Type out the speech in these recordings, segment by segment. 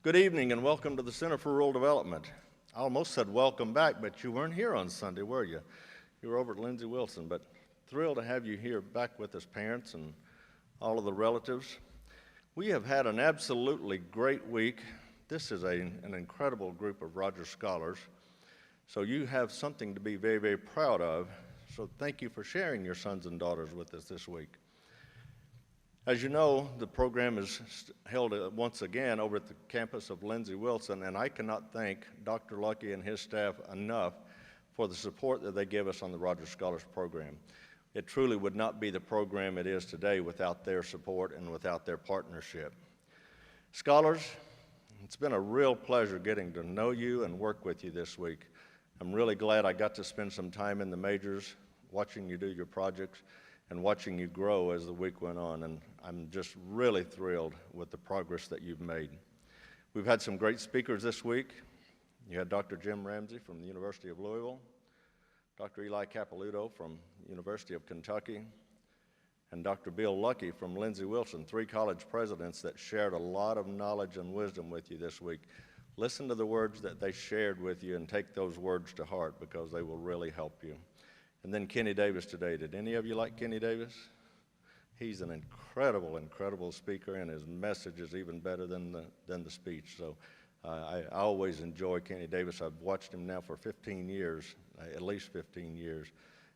Good evening and welcome to the Center for Rural Development. I almost said welcome back, but you weren't here on Sunday, were you? You were over at Lindsey Wilson, but thrilled to have you here back with us, parents and all of the relatives. We have had an absolutely great week. This is an incredible group of Rogers scholars, so you have something to be very, very proud of. So thank you for sharing your sons and daughters with us this week. As you know, the program is held once again over at the campus of Lindsey Wilson, and I cannot thank Dr. Lucky and his staff enough for the support that they give us on the Rogers Scholars Program. It truly would not be the program it is today without their support and without their partnership. Scholars, it's been a real pleasure getting to know you and work with you this week. I'm really glad I got to spend some time in the majors, watching you do your projects, and watching you grow as the week went on, and I'm just really thrilled with the progress that you've made. We've had some great speakers this week. You had Dr. Jim Ramsey from the University of Louisville, Dr. Eli Capilouto from the University of Kentucky, and Dr. Bill Lucky from Lindsey Wilson, three college presidents that shared a lot of knowledge and wisdom with you this week. Listen to the words that they shared with you and take those words to heart because they will really help you. And then Kenny Davis today. Did any of you like Kenny Davis? He's an incredible, incredible speaker, and his message is even better than the speech. So I always enjoy Kenny Davis. I've watched him now for 15 years, at least 15 years,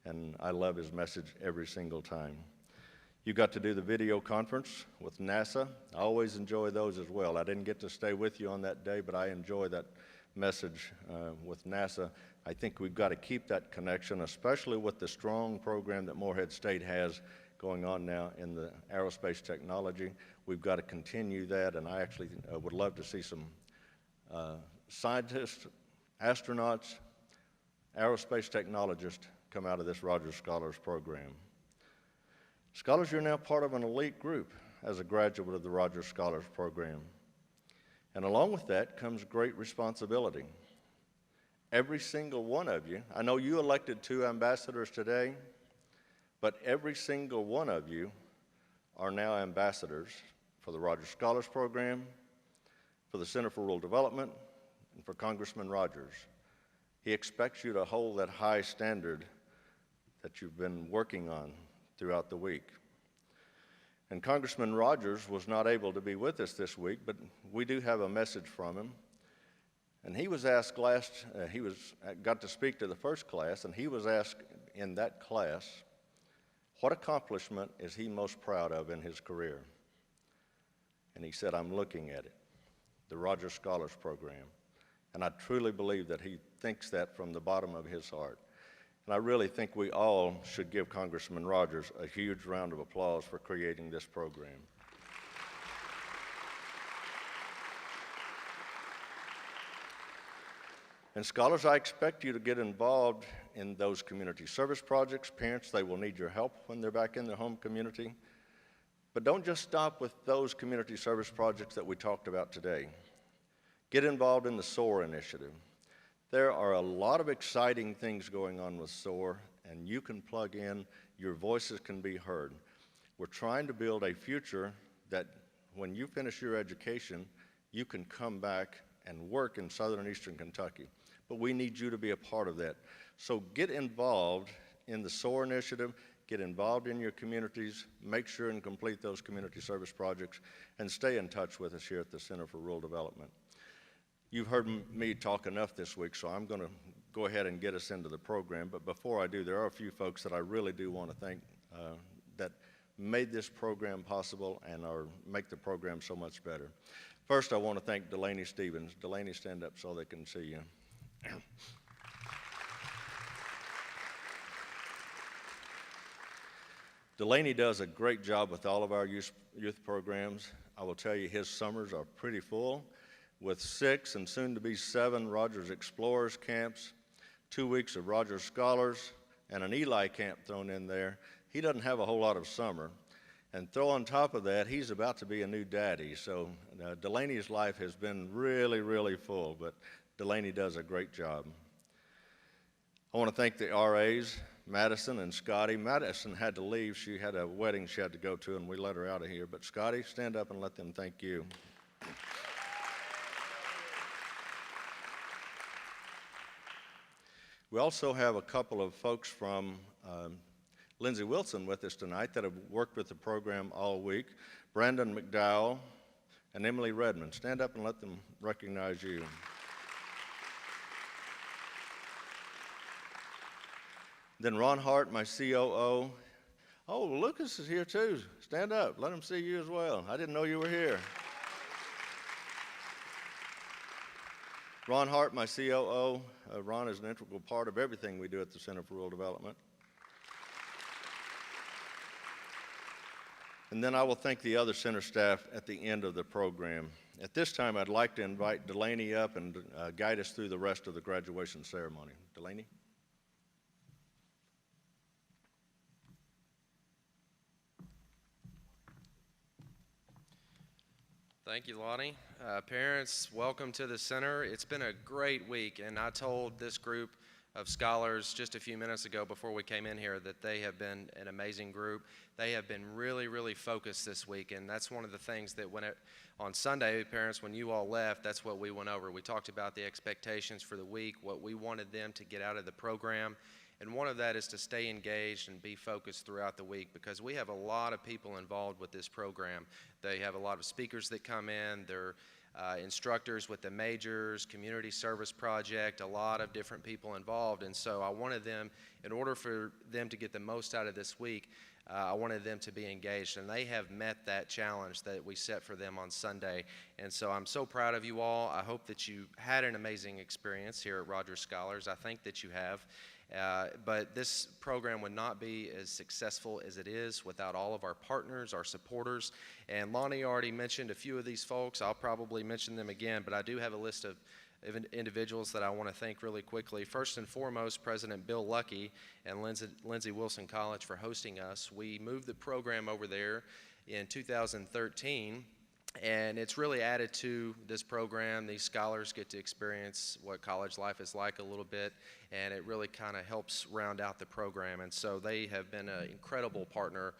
and I love his message every single time. You got to do the video conference with NASA. I always enjoy those as well. I didn't get to stay with you on that day, but I enjoy that message with NASA. I think we've got to keep that connection, especially with the strong program that Morehead State has going on now in the aerospace technology. We've got to continue that, and I actually would love to see some scientists, astronauts, aerospace technologists come out of this Rogers Scholars Program. Scholars, you're now part of an elite group as a graduate of the Rogers Scholars Program. And along with that comes great responsibility. Every single one of you, I know you elected 2 ambassadors today, but every single one of you are now ambassadors for the Rogers Scholars Program, for the Center for Rural Development, and for Congressman Rogers. He expects you to hold that high standard that you've been working on throughout the week. And Congressman Rogers was not able to be with us this week, but we do have a message from him. And he was asked got to speak to the first class, and he was asked in that class, what accomplishment is he most proud of in his career? And he said, I'm looking at it, the Rogers Scholars Program. And I truly believe that he thinks that from the bottom of his heart. And I really think we all should give Congressman Rogers a huge round of applause for creating this program. And scholars, I expect you to get involved in those community service projects. Parents, they will need your help when they're back in their home community. But don't just stop with those community service projects that we talked about today. Get involved in the SOAR initiative. There are a lot of exciting things going on with SOAR, and you can plug in, your voices can be heard. We're trying to build a future that when you finish your education, you can come back and work in southern and eastern Kentucky. But we need you to be a part of that. So get involved in the SOAR initiative, get involved in your communities, make sure and complete those community service projects, and stay in touch with us here at the Center for Rural Development. You've heard me talk enough this week, so I'm going to go ahead and get us into the program. But before I do, there are a few folks that I really do want to thank that made this program possible and make the program so much better. First, I want to thank Delaney Stevens. Delaney, stand up so they can see you. Delaney does a great job with all of our youth programs. I will tell you his summers are pretty full with 6 and soon to be 7 Rogers Explorers camps, 2 weeks of Rogers Scholars, and an Eli camp thrown in there. He doesn't have a whole lot of summer. And throw on top of that, he's about to be a new daddy. So Delaney's life has been really, really full, but Delaney does a great job. I want to thank the RAs, Madison and Scotty. Madison had to leave. She had a wedding she had to go to, and we let her out of here. But Scotty, stand up and let them thank you. We also have a couple of folks from Lindsey Wilson with us tonight that have worked with the program all week. Brandon McDowell and Emily Redmond. Stand up and let them recognize you. Then Ron Hart, my COO. Oh, Lucas is here too. Stand up. Let him see you as well. I didn't know you were here. Ron Hart, my COO. Ron is an integral part of everything we do at the Center for Rural Development. And then I will thank the other center staff at the end of the program. At this time, I'd like to invite Delaney up and guide us through the rest of the graduation ceremony. Delaney? Thank you, Lonnie. Parents, welcome to the center. It's been a great week, and I told this group of scholars just a few minutes ago before we came in here that they have been an amazing group. They have been really, really focused this week, and that's one of the things that on Sunday, parents, when you all left, that's what we went over. We talked about the expectations for the week, what we wanted them to get out of the program, and one of that is to stay engaged and be focused throughout the week, because we have a lot of people involved with this program. They have a lot of speakers that come in. They're instructors with the majors, community service project, a lot of different people involved. And so I wanted them, in order for them to get the most out of this week, I wanted them to be engaged, and they have met that challenge that we set for them on Sunday. And so I'm so proud of you all. I hope that you had an amazing experience here at Rogers Scholars. I think that you have. But this program would not be as successful as it is without all of our partners, our supporters. And Lonnie already mentioned a few of these folks. I'll probably mention them again, but I do have a list of individuals that I want to thank really quickly. First and foremost, President Bill Luckey and Lindsey Wilson College for hosting us. We moved the program over there in 2013. And it's really added to this program. These scholars get to experience what college life is like a little bit, and it really kind of helps round out the program. And so they have been an incredible partner,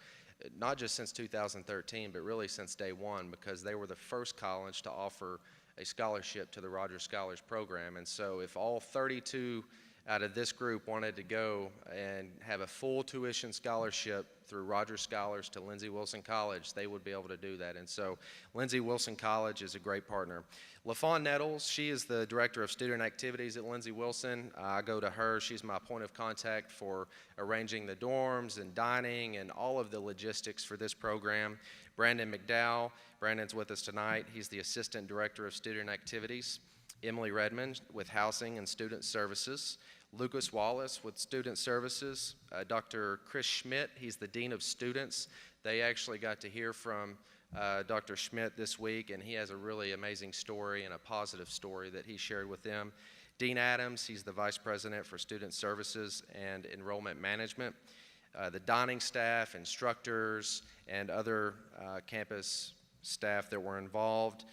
not just since 2013, but really since day one, because they were the first college to offer a scholarship to the Rogers Scholars Program. And so if all 32 out of this group wanted to go and have a full tuition scholarship through Rogers Scholars to Lindsey Wilson College, they would be able to do that. And so Lindsey Wilson College is a great partner. LaFawn Nettles, she is the Director of Student Activities at Lindsey Wilson. I go to her. She's my point of contact for arranging the dorms and dining and all of the logistics for this program. Brandon McDowell, Brandon's with us tonight. He's the Assistant Director of Student Activities. Emily Redmond with Housing and Student Services. Lucas Wallace with Student Services. Dr. Chris Schmidt, he's the Dean of Students. They actually got to hear from Dr. Schmidt this week, and he has a really amazing story and a positive story that he shared with them. Dean Adams, he's the Vice President for Student Services and Enrollment Management. The dining staff, instructors, and other campus staff that were involved.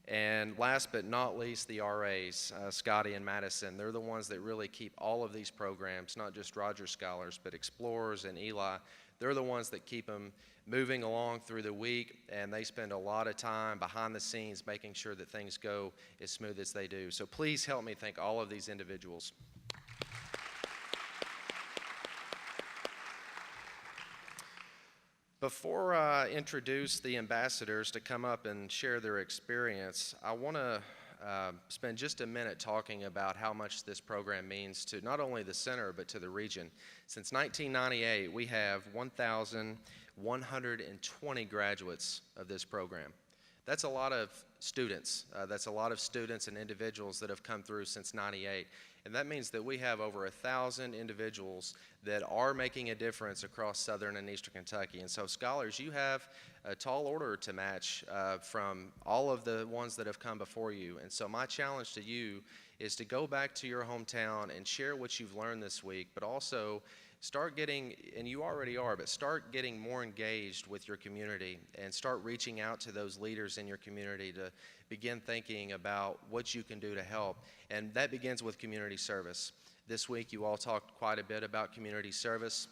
And last but not least, the RAs, Scotty and Madison. They're the ones that really keep all of these programs, not just Rogers Scholars, but Explorers and Eli. They're the ones that keep them moving along through the week, and they spend a lot of time behind the scenes making sure that things go as smooth as they do. So please help me thank all of these individuals. Before I introduce the ambassadors to come up and share their experience, I want to spend just a minute talking about how much this program means to not only the center but to the region. Since 1998, we have 1,120 graduates of this program. That's a lot of students. That's a lot of students and individuals that have come through since '98. And that means that we have over 1,000 individuals that are making a difference across southern and eastern Kentucky. And so scholars, you have a tall order to match from all of the ones that have come before you. And so my challenge to you is to go back to your hometown and share what you've learned this week, but also start getting, and you already are, but start getting more engaged with your community and start reaching out to those leaders in your community to begin thinking about what you can do to help. And that begins with community service. This week you all talked quite a bit about community service.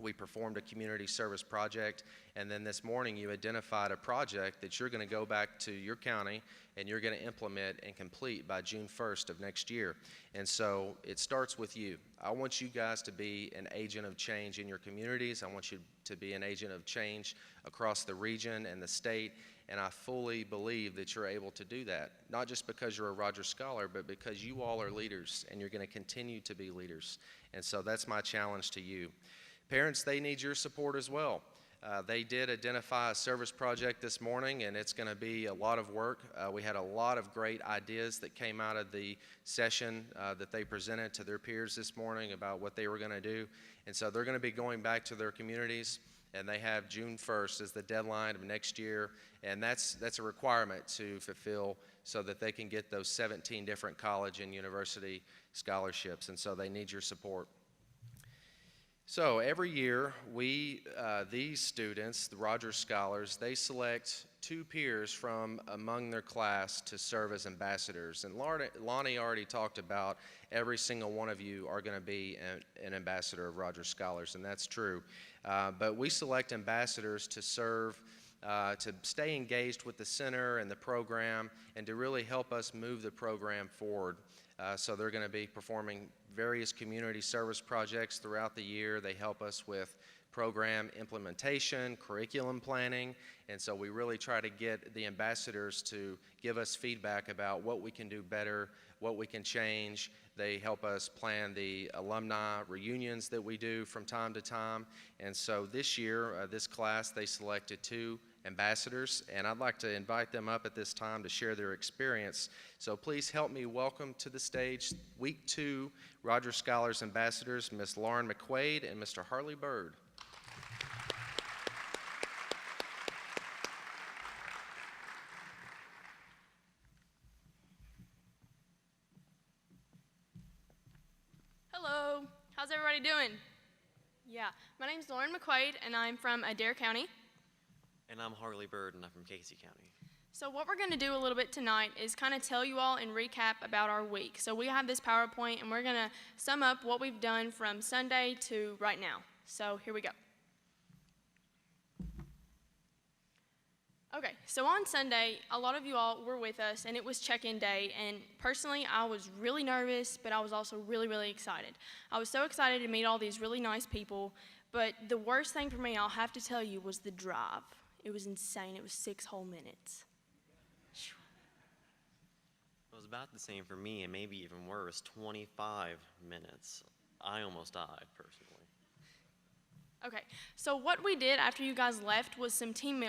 We performed a community service project, and then this morning you identified a project that you're going to go back to your county and you're going to implement and complete by June 1st of next year. And so it starts with you. I want you guys to be an agent of change in your communities. I want you to be an agent of change across the region and the state, and I fully believe that you're able to do that, not just because you're a Rogers Scholar, but because you all are leaders, and you're going to continue to be leaders. And so that's my challenge to you. Parents, they need your support as well. They did identify a service project this morning, and it's going to be a lot of work. We had a lot of great ideas that came out of the session that they presented to their peers this morning about what they were going to do. And so they're going to be going back to their communities, and they have June 1st as the deadline of next year, and that's a requirement to fulfill so that they can get those 17 different college and university scholarships, and so they need your support. So every year, these students, the Rogers Scholars, they select 2 peers from among their class to serve as ambassadors. And Lonnie already talked about every single one of you are going to be an ambassador of Rogers Scholars, and that's true. But we select ambassadors to serve, to stay engaged with the center and the program, and to really help us move the program forward. So they're going to be performing various community service projects throughout the year. They help us with program implementation, curriculum planning, and so we really try to get the ambassadors to give us feedback about what we can do better, what we can change. They help us plan the alumni reunions that we do from time to time. And so this year, this class, they selected 2 ambassadors, and I'd like to invite them up at this time to share their experience. So please help me welcome to the stage Week 2 Rogers Scholars Ambassadors, Ms. Lauren McQuaid and Mr. Harley Bird. Hello, how's everybody doing? Yeah, my name's Lauren McQuaid, and I'm from Adair County. And I'm Harley Bird, and I'm from Casey County. So what we're going to do a little bit tonight is kind of tell you all and recap about our week. So we have this PowerPoint, and we're going to sum up what we've done from Sunday to right now. So here we go. Okay, so on Sunday, a lot of you all were with us, and it was check-in day, and personally, I was really nervous, but I was also really, really excited. I was so excited to meet all these really nice people, but the worst thing for me, I'll have to tell you, was the drive. It was insane. It was 6 whole minutes. It was about the same for me, and maybe even worse, 25 minutes. I almost died, personally. Okay, so what we did after you guys left was some team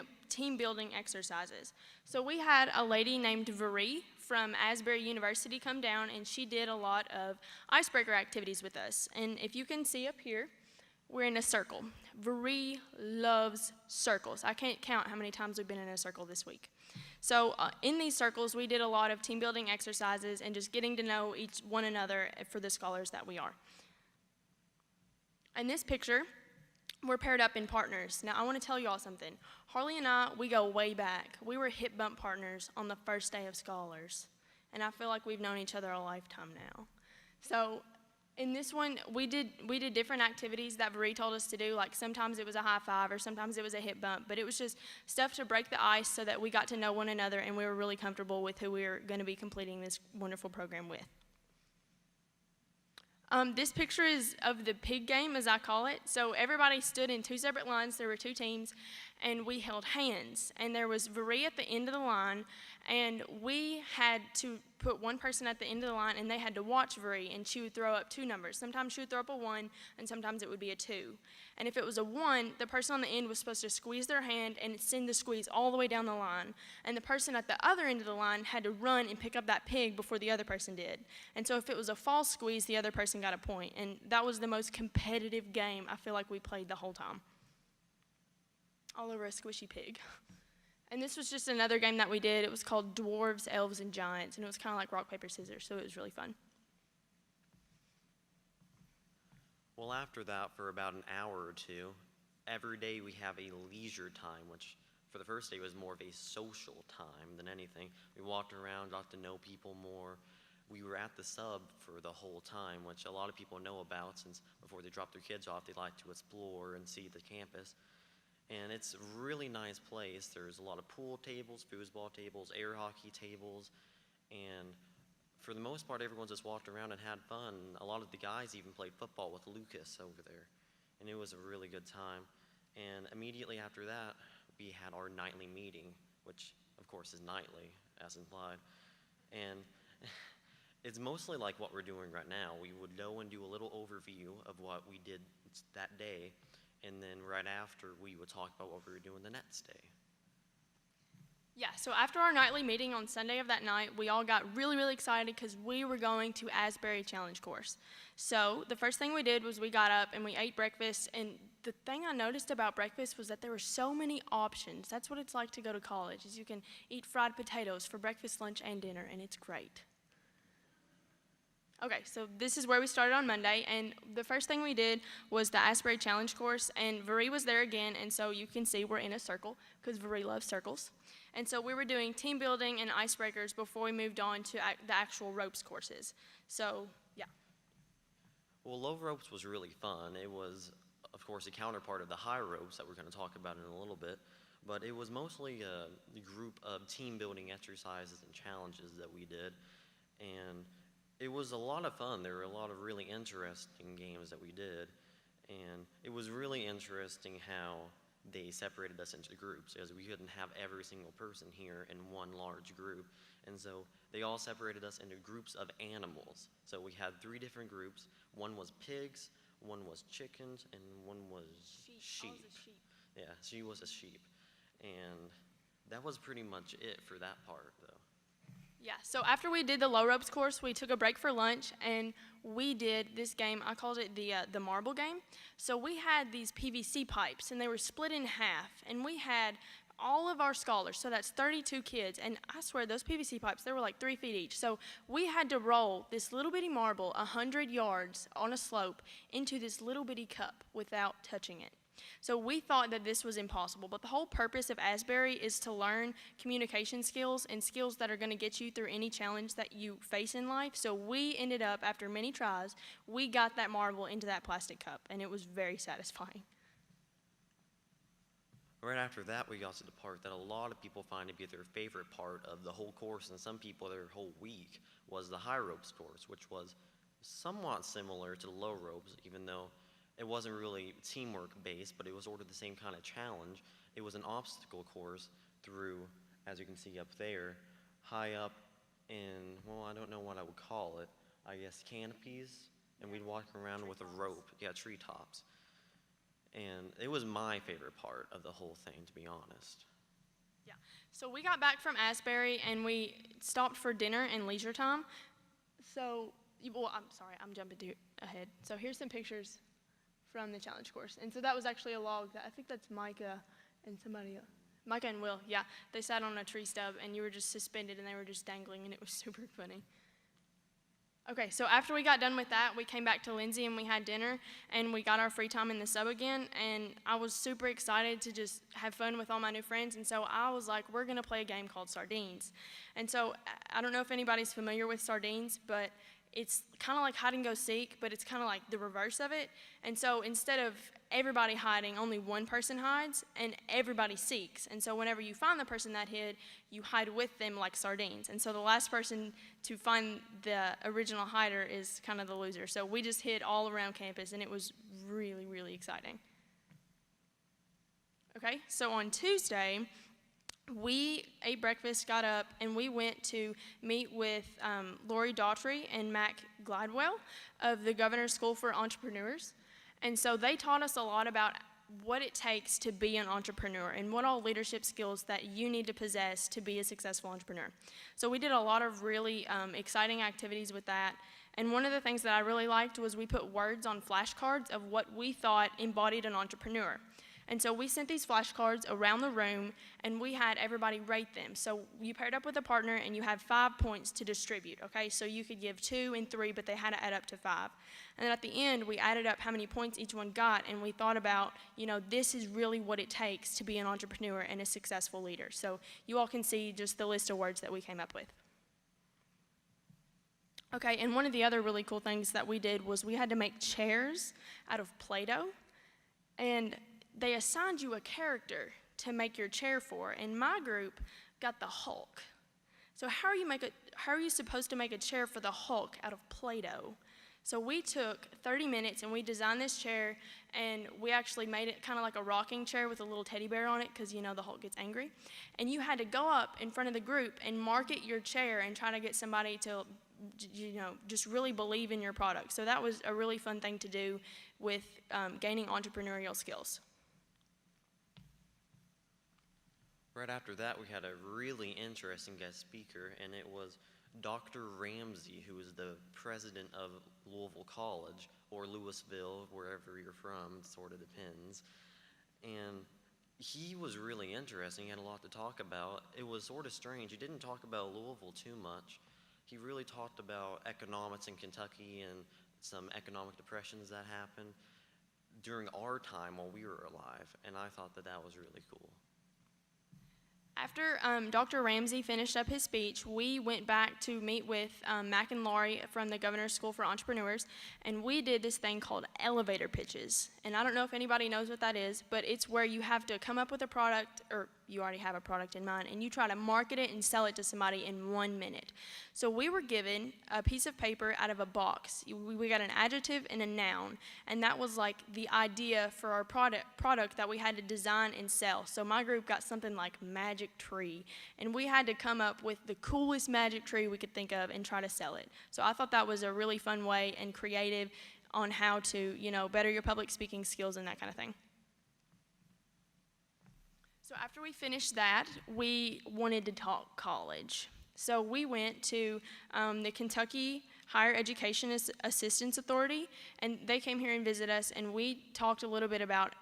building exercises. So we had a lady named Reese from Asbury University come down, and she did a lot of icebreaker activities with us. And if you can see up here, we're in a circle. Reese loves circles. I can't count how many times we've been in a circle this week. So in these circles, we did a lot of team building exercises and just getting to know one another for the scholars that we are. In this picture, we're paired up in partners. Now, I want to tell you all something. Harley and I, we go way back. We were hip bump partners on the first day of Scholars, and I feel like we've known each other a lifetime now. So in this one, we did different activities that Reese told us to do. Like sometimes it was a high five or sometimes it was a hip bump, but it was just stuff to break the ice so that we got to know one another and we were really comfortable with who we were going to be completing this wonderful program with. This picture is of the pig game, as I call it. So everybody stood in 2 separate lines. There were 2 teams, and we held hands. And there was Reese at the end of the line, and we had to put one person at the end of the line, and they had to watch Reese, and she would throw up 2 numbers. Sometimes she would throw up a 1, and sometimes it would be a 2. And if it was a 1, the person on the end was supposed to squeeze their hand and send the squeeze all the way down the line. And the person at the other end of the line had to run and pick up that pig before the other person did. And so if it was a false squeeze, the other person got a point. And that was the most competitive game I feel like we played the whole time. All over a squishy pig. And this was just another game that we did. It was called Dwarves, Elves, and Giants, and it was kind of like rock, paper, scissors, so it was really fun. Well, after that, for about an hour or 2, every day we have a leisure time, which for the first day was more of a social time than anything. We walked around, got to know people more. we were at the sub for the whole time, which a lot of people know about since before they drop their kids off, they like to explore and see the campus. And it's a really nice place. There's a lot of pool tables, foosball tables, air hockey tables, and for the most part, everyone just walked around and had fun. A lot of the guys even played football with Lucas over there, and it was a really good time. And immediately after that, we had our nightly meeting, which of course is nightly, as implied. And it's mostly like what we're doing right now. We would go and do a little overview of what we did that day, and then right after, we would talk about what we were doing the next day. Yeah, so after our nightly meeting on Sunday of that night, we all got really, really excited because we were going to Asbury Challenge Course. So the first thing we did was we got up and we ate breakfast, and the thing I noticed about breakfast was that there were so many options. That's what it's like to go to college, is you can eat fried potatoes for breakfast, lunch, and dinner, and it's great. Okay, so this is where we started on Monday, and the first thing we did was the Asbury Challenge Course, and Veri was there again, and so you can see we're in a circle, because Veri loves circles. And so we were doing team building and icebreakers before we moved on to the actual ropes courses. So, yeah. Well, low ropes was really fun. It was, of course, a counterpart of the high ropes that we're going to talk about in a little bit, but it was mostly a group of team building exercises and challenges that we did, and it was a lot of fun. There were a lot of really interesting games that we did, and it was really interesting how they separated us into groups, as we couldn't have every single person here in one large group, and so they all separated us into groups of animals. So we had 3 different groups. One was pigs, one was chickens, and one was sheep. I was a sheep. Yeah, she was a sheep, and that was pretty much it for that part, though. Yeah, so after we did the low ropes course, we took a break for lunch, and we did this game. I called it the marble game. So we had these PVC pipes, and they were split in half, and we had all of our scholars, so that's 32 kids, and I swear those PVC pipes, they were like 3 feet each. So we had to roll this little bitty marble 100 yards on a slope into this little bitty cup without touching it. So we thought that this was impossible, but the whole purpose of Asbury is to learn communication skills and skills that are going to get you through any challenge that you face in life. So we ended up, after many tries, we got that marble into that plastic cup, and it was very satisfying. Right after that, we got to the part that a lot of people find to be their favorite part of the whole course, and some people their whole week, was the high ropes course, which was somewhat similar to the low ropes, even though it wasn't really teamwork based, but it was sort of the same kind of challenge. It was an obstacle course through, as you can see up there, high up in, well, I don't know what I would call it, I guess canopies, and we'd walk around with a rope, treetops. And it was my favorite part of the whole thing, to be honest. Yeah, so we got back from Asbury, and we stopped for dinner and leisure time. So, well, I'm sorry, I'm jumping ahead. So here's some pictures from the challenge course. And so that was actually a log that I think that's Micah and somebody else. Micah and Will, yeah. They sat on a tree stub, and you were just suspended, and they were just dangling, and it was super funny. Okay, so after we got done with that, we came back to Lindsay, and we had dinner, and we got our free time in the sub again, and I was super excited to just have fun with all my new friends, and so I was like, we're going to play a game called Sardines. And so I don't know if anybody's familiar with Sardines, but it's kind of like hide and go seek, but it's kind of like the reverse of it. And so instead of everybody hiding, only one person hides, and everybody seeks. And so whenever you find the person that hid, you hide with them like sardines. And so the last person to find the original hider is kind of the loser. So we just hid all around campus, and it was really, really exciting. Okay, so on Tuesday, we ate breakfast, got up, and we went to meet with Lori Daughtry and Mac Gladwell of the Governor's School for Entrepreneurs. And so they taught us a lot about what it takes to be an entrepreneur and what all leadership skills that you need to possess to be a successful entrepreneur. So we did a lot of really exciting activities with that. And one of the things that I really liked was we put words on flashcards of what we thought embodied an entrepreneur. And so we sent these flashcards around the room, and we had everybody rate them. So you paired up with a partner, and you had 5 points to distribute, okay? So you could give 2 and 3, but they had to add up to 5. And then at the end, we added up how many points each one got, and we thought about, this is really what it takes to be an entrepreneur and a successful leader. So you all can see just the list of words that we came up with. Okay, and one of the other really cool things that we did was we had to make chairs out of Play-Doh, and they assigned you a character to make your chair for, and my group got the Hulk. So how are you supposed to make a chair for the Hulk out of Play-Doh? So we took 30 minutes and we designed this chair, and we actually made it kind of like a rocking chair with a little teddy bear on it, because you know the Hulk gets angry. And you had to go up in front of the group and market your chair and try to get somebody to, you know, just really believe in your product. So that was a really fun thing to do with gaining entrepreneurial skills. Right after that, we had a really interesting guest speaker, and it was Dr. Ramsey, who is the president of Louisville College, or Louisville, wherever you're from, it sort of depends. And he was really interesting. He had a lot to talk about. It was sort of strange. He didn't talk about Louisville too much. He really talked about economics in Kentucky and some economic depressions that happened during our time while we were alive, and I thought that that was really cool. After Dr. Ramsey finished up his speech, we went back to meet with Mac and Laurie from the Governor's School for Entrepreneurs, and we did this thing called elevator pitches. And I don't know if anybody knows what that is, but it's where you have to come up with a product, or you already have a product in mind, and you try to market it and sell it to somebody in 1 minute. So we were given a piece of paper out of a box. We got an adjective and a noun, and that was like the idea for our product that we had to design and sell. So my group got something like magic tree, and we had to come up with the coolest magic tree we could think of and try to sell it. So I thought that was a really fun way and creative on how to, you know, better your public speaking skills and that kind of thing. So after we finished that, we wanted to talk college. So we went to the Kentucky Higher Education Assistance Authority, and they came here and visited us, and we talked a little bit about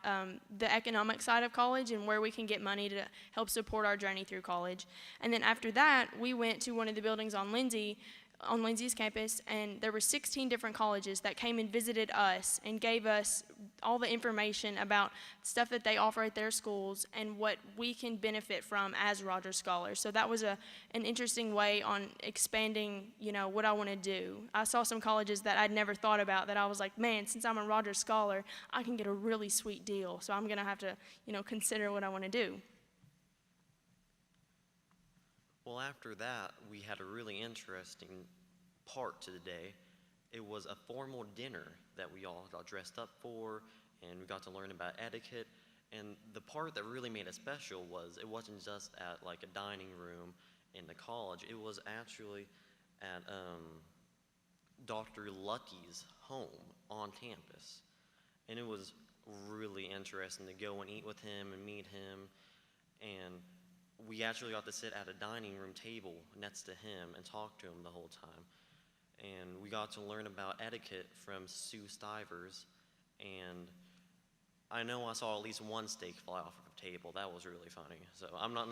the economic side of college and where we can get money to help support our journey through college. And then after that, we went to one of the buildings on Lindsay's campus, and there were 16 different colleges that came and visited us and gave us all the information about stuff that they offer at their schools and what we can benefit from as Rogers Scholars. So that was an interesting way on expanding, you know, what I want to do. I saw some colleges that I'd never thought about that I was like, man, since I'm a Rogers Scholar, I can get a really sweet deal. So I'm going to have to, you know, consider what I want to do. Well, after that, we had a really interesting part to the day. It was a formal dinner that we all got dressed up for, and we got to learn about etiquette. And the part that really made it special was it wasn't just at like a dining room in the college. It was actually at Dr. Lucky's home on campus. And it was really interesting to go and eat with him and meet him. And we actually got to sit at a dining room table next to him and talk to him the whole time. And we got to learn about etiquette from Sue Stivers. And I know I saw at least one steak fly off of the table. That was really funny. So I'm not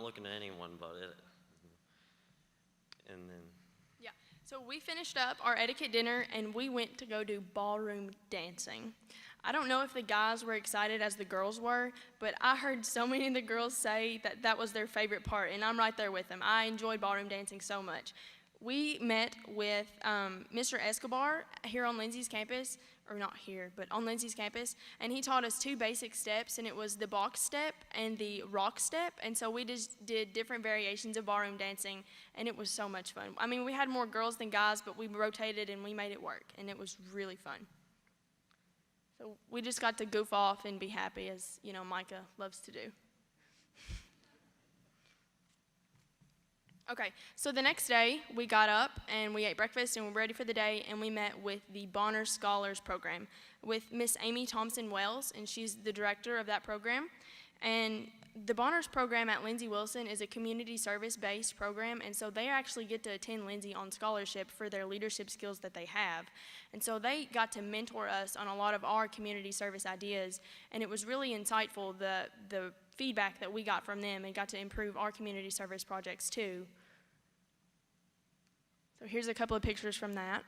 looking at anyone, but it. And then. Yeah, so we finished up our etiquette dinner, and we went to go do ballroom dancing. I don't know if the guys were excited as the girls were, but I heard so many of the girls say that that was their favorite part, and I'm right there with them. I enjoyed ballroom dancing so much. We met with Mr. Escobar here on Lindsay's campus, or not here, but on Lindsay's campus, and he taught us 2 basic steps, and it was the box step and the rock step, and so we just did different variations of ballroom dancing, and it was so much fun. I mean, we had more girls than guys, but we rotated and we made it work, and it was really fun. So we just got to goof off and be happy, as, you know, Micah loves to do. Okay, so the next day, we got up and we ate breakfast and we were ready for the day, and we met with the Bonner Scholars Program with Miss Amy Thompson-Wells, and she's the director of that program. And the Bonner's program at Lindsay Wilson is a community service-based program, and so they actually get to attend Lindsay on scholarship for their leadership skills that they have. And so they got to mentor us on a lot of our community service ideas, and it was really insightful, the feedback that we got from them, and got to improve our community service projects too. So here's a couple of pictures from that.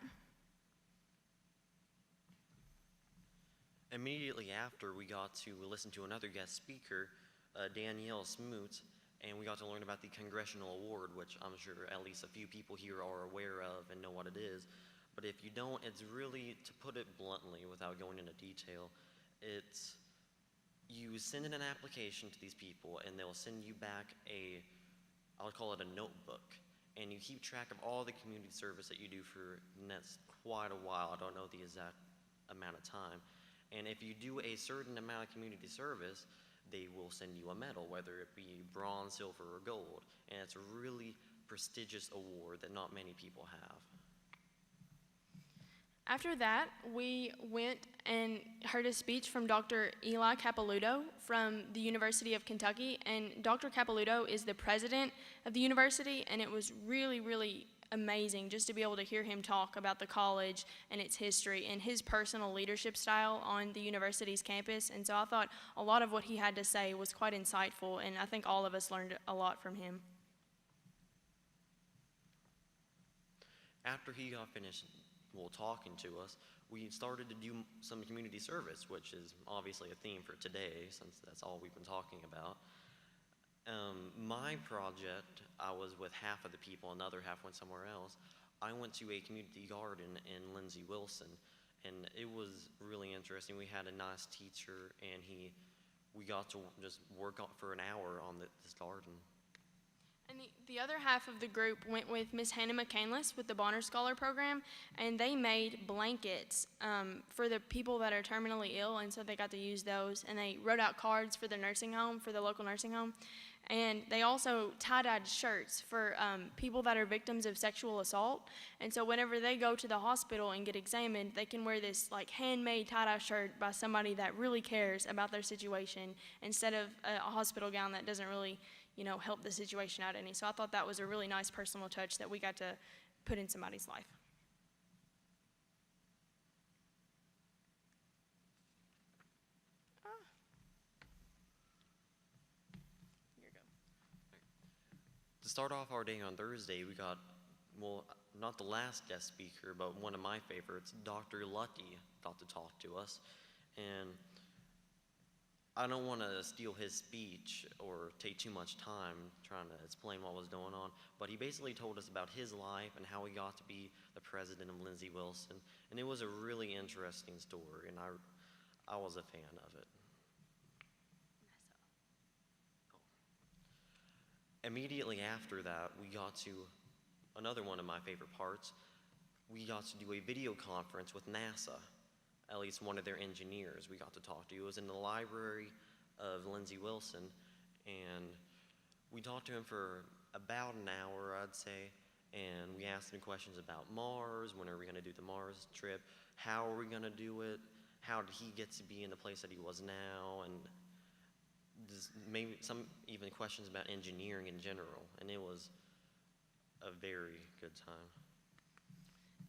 Immediately after, we got to listen to another guest speaker, Danielle Smoot, And we got to learn about the Congressional Award, which I'm sure at least a few people here are aware of and know what it is. But if you don't, it's really, to put it bluntly without going into detail, it's you send in an application to these people and they'll send you back I would call it a notebook. And you keep track of all the community service that you do for that's quite a while. I don't know the exact amount of time. And if you do a certain amount of community service, they will send you a medal, whether it be bronze, silver, or gold. And it's a really prestigious award that not many people have. After that, we went and heard a speech from Dr. Eli Capilouto from the University of Kentucky. And Dr. Capilouto is the president of the university, and it was really, really amazing just to be able to hear him talk about the college and its history and his personal leadership style on the university's campus. And so I thought a lot of what he had to say was quite insightful, and I think all of us learned a lot from him. After he got finished talking to us, we started to do some community service, which is obviously a theme for today since that's all we've been talking about. My project, I was with half of the people, another half went somewhere else. I went to a community garden in Lindsey Wilson, and it was really interesting. We had a nice teacher, and we got to just work for an hour on this garden. And the other half of the group went with Miss Hannah McCandless with the Bonner Scholar Program, and they made blankets for the people that are terminally ill, and so they got to use those. And they wrote out cards for the nursing home, for the local nursing home. And they also tie-dyed shirts for people that are victims of sexual assault. And so whenever they go to the hospital and get examined, they can wear this like handmade tie-dye shirt by somebody that really cares about their situation instead of a hospital gown that doesn't really help the situation out any. So I thought that was a really nice personal touch that we got to put in somebody's life. Here you go. To start off our day on Thursday, we got, not the last guest speaker, but one of my favorites, Dr. Lucky, got to talk to us. And I don't want to steal his speech or take too much time trying to explain what was going on, but he basically told us about his life and how he got to be the president of Lindsey Wilson, and it was a really interesting story, and I was a fan of it. Immediately after that, we got to another one of my favorite parts. We got to do a video conference with NASA. At least one of their engineers we got to talk to. It was in the library of Lindsey Wilson, and we talked to him for about an hour, I'd say, and we asked him questions about Mars, when are we gonna do the Mars trip, how are we gonna do it, how did he get to be in the place that he was now, and maybe some even questions about engineering in general, and it was a very good time.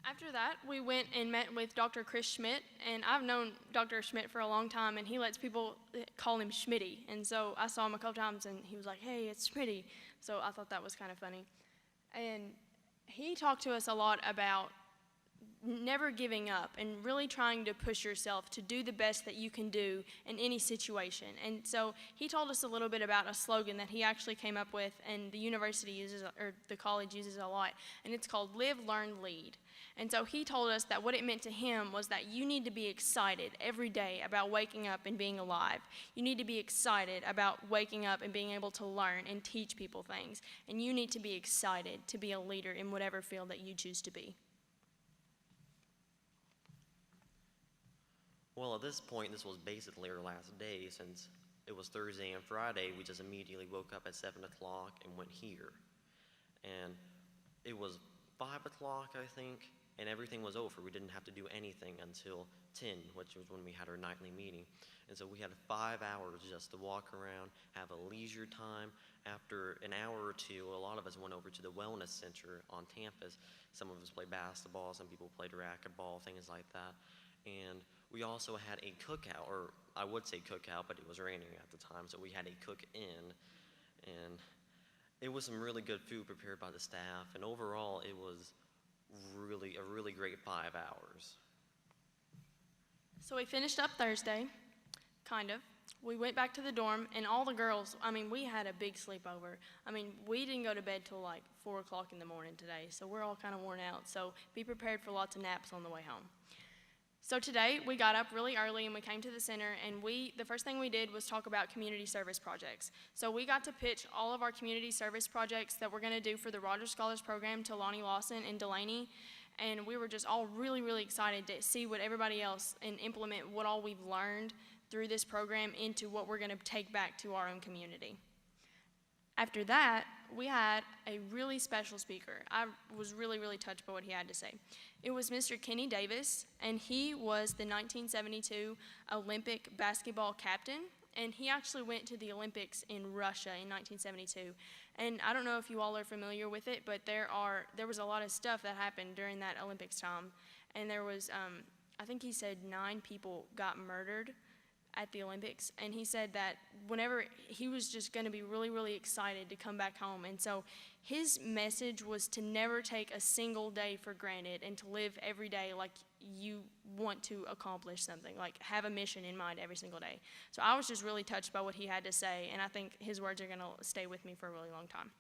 After that, we went and met with Dr. Chris Schmidt, and I've known Dr. Schmidt for a long time, and he lets people call him Schmitty. And so I saw him a couple times, and he was like, "Hey, it's Schmitty." So I thought that was kind of funny. And he talked to us a lot about never giving up and really trying to push yourself to do the best that you can do in any situation. And so he told us a little bit about a slogan that he actually came up with and the university uses, or the college uses a lot, and it's called Live, Learn, Lead. And so he told us that what it meant to him was that you need to be excited every day about waking up and being alive. You need to be excited about waking up and being able to learn and teach people things. And you need to be excited to be a leader in whatever field that you choose to be. Well, at this point, this was basically our last day since it was Thursday and Friday. We just immediately woke up at 7 o'clock and went here. And it was 5 o'clock, I think, and everything was over. We didn't have to do anything until 10, which was when we had our nightly meeting. And so we had 5 hours just to walk around, have a leisure time. After an hour or two, a lot of us went over to the wellness center on campus. Some of us played basketball, some people played racquetball, things like that. And we also had a cookout, or I would say cookout, but it was raining at the time, so we had a cook-in. And it was some really good food prepared by the staff, and overall it was a really great 5 hours. So we finished up Thursday, kind of, we went back to the dorm, and all the girls, I mean, we had a big sleepover. I mean, we didn't go to bed till like 4 o'clock in the morning today, so we're all kind of worn out. So be prepared for lots of naps on the way home. So today, we got up really early and we came to the center, and the first thing we did was talk about community service projects. So we got to pitch all of our community service projects that we're gonna do for the Rogers Scholars Program to Lonnie Lawson and Delaney, and we were just all really, really excited to see what everybody else and implement what all we've learned through this program into what we're gonna take back to our own community. After that, we had a really special speaker. I was really, really touched by what he had to say. It was Mr. Kenny Davis, and he was the 1972 Olympic basketball captain, and he actually went to the Olympics in Russia in 1972. And I don't know if you all are familiar with it, but there was a lot of stuff that happened during that Olympics time, and there was, I think he said 9 people got murdered at the Olympics, and he said that whenever he was just going to be really, really excited to come back home. And so his message was to never take a single day for granted and to live every day like you want to accomplish something, like have a mission in mind every single day. So I was just really touched by what he had to say, and I think his words are going to stay with me for a really long time.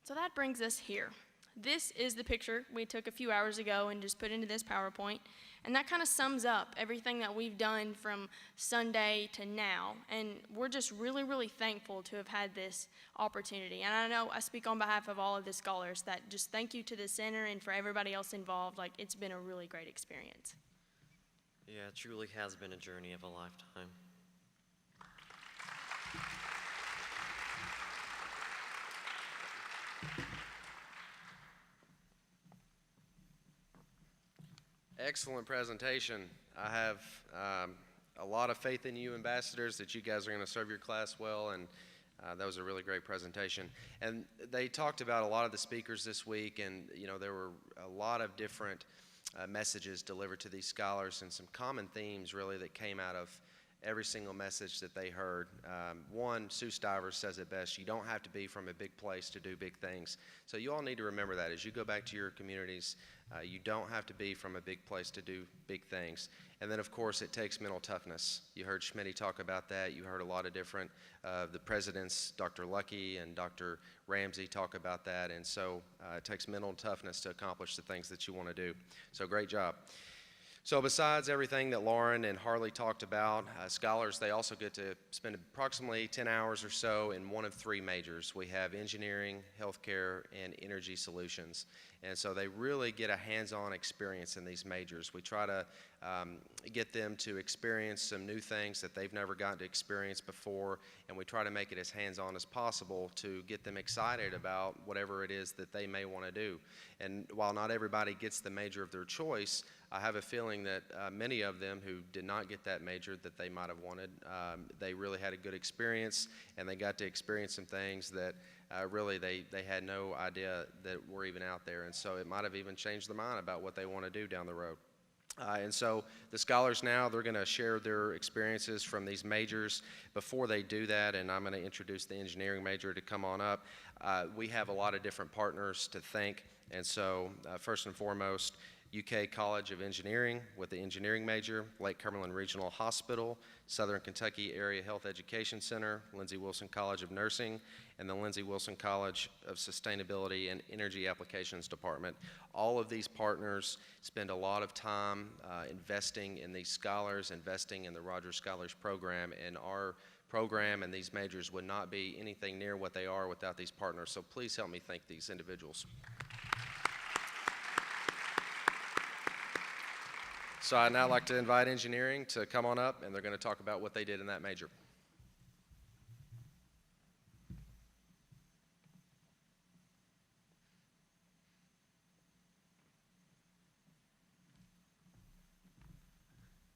So that brings us here. This is the picture we took a few hours ago and just put into this PowerPoint, and that kind of sums up everything that we've done from Sunday to now, and we're just really, really thankful to have had this opportunity. And I know I speak on behalf of all of the scholars that just thank you to the center and for everybody else involved. Like, it's been a really great experience. Yeah, it truly has been a journey of a lifetime. Excellent presentation. I have a lot of faith in you, ambassadors, that you guys are going to serve your class well, and that was a really great presentation. And they talked about a lot of the speakers this week, and there were a lot of different messages delivered to these scholars, and some common themes really that came out of every single message that they heard. One, Sue Stivers says it best: you don't have to be from a big place to do big things. So you all need to remember that as you go back to your communities. You don't have to be from a big place to do big things. And then, of course, it takes mental toughness. You heard Schmitty talk about that. You heard a lot of different, the presidents, Dr. Lucky and Dr. Ramsey, talk about that. And so it takes mental toughness to accomplish the things that you want to do. So great job. So besides everything that Lauren and Harley talked about, scholars, they also get to spend approximately 10 hours or so in one of 3 majors. We have engineering, healthcare, and energy solutions. And so they really get a hands-on experience in these majors. We try to get them to experience some new things that they've never gotten to experience before, and we try to make it as hands-on as possible to get them excited about whatever it is that they may want to do. And while not everybody gets the major of their choice, I have a feeling that many of them who did not get that major that they might have wanted, they really had a good experience, and they got to experience some things that really they had no idea that were even out there. And so it might have even changed their mind about what they want to do down the road. And so the scholars now, they're going to share their experiences from these majors. Before they do that, and I'm going to introduce the engineering major to come on up, we have a lot of different partners to thank. And so first and foremost, UK College of Engineering with the engineering major, Lake Cumberland Regional Hospital, Southern Kentucky Area Health Education Center, Lindsey Wilson College of Nursing, and the Lindsey Wilson College of Sustainability and Energy Applications Department. All of these partners spend a lot of time investing in these scholars, investing in the Rogers Scholars Program, and our program and these majors would not be anything near what they are without these partners. So please help me thank these individuals. So I'd now like to invite engineering to come on up, and they're going to talk about what they did in that major.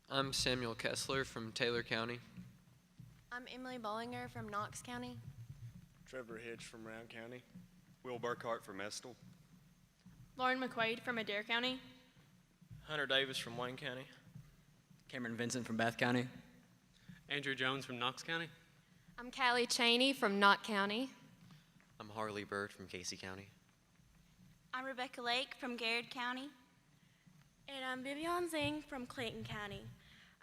I'm Samuel Kessler from Taylor County. I'm Emily Bollinger from Knox County. Trevor Hitch from Round County. Will Burkhart from Estill. Lauren McQuaid from Adair County. Hunter Davis from Wayne County. Cameron Vincent from Bath County. Andrew Jones from Knox County. I'm Callie Cheney from Knott County. I'm Harley Bird from Casey County. I'm Rebecca Lake from Garrett County. And I'm Vivian Zing from Clayton County.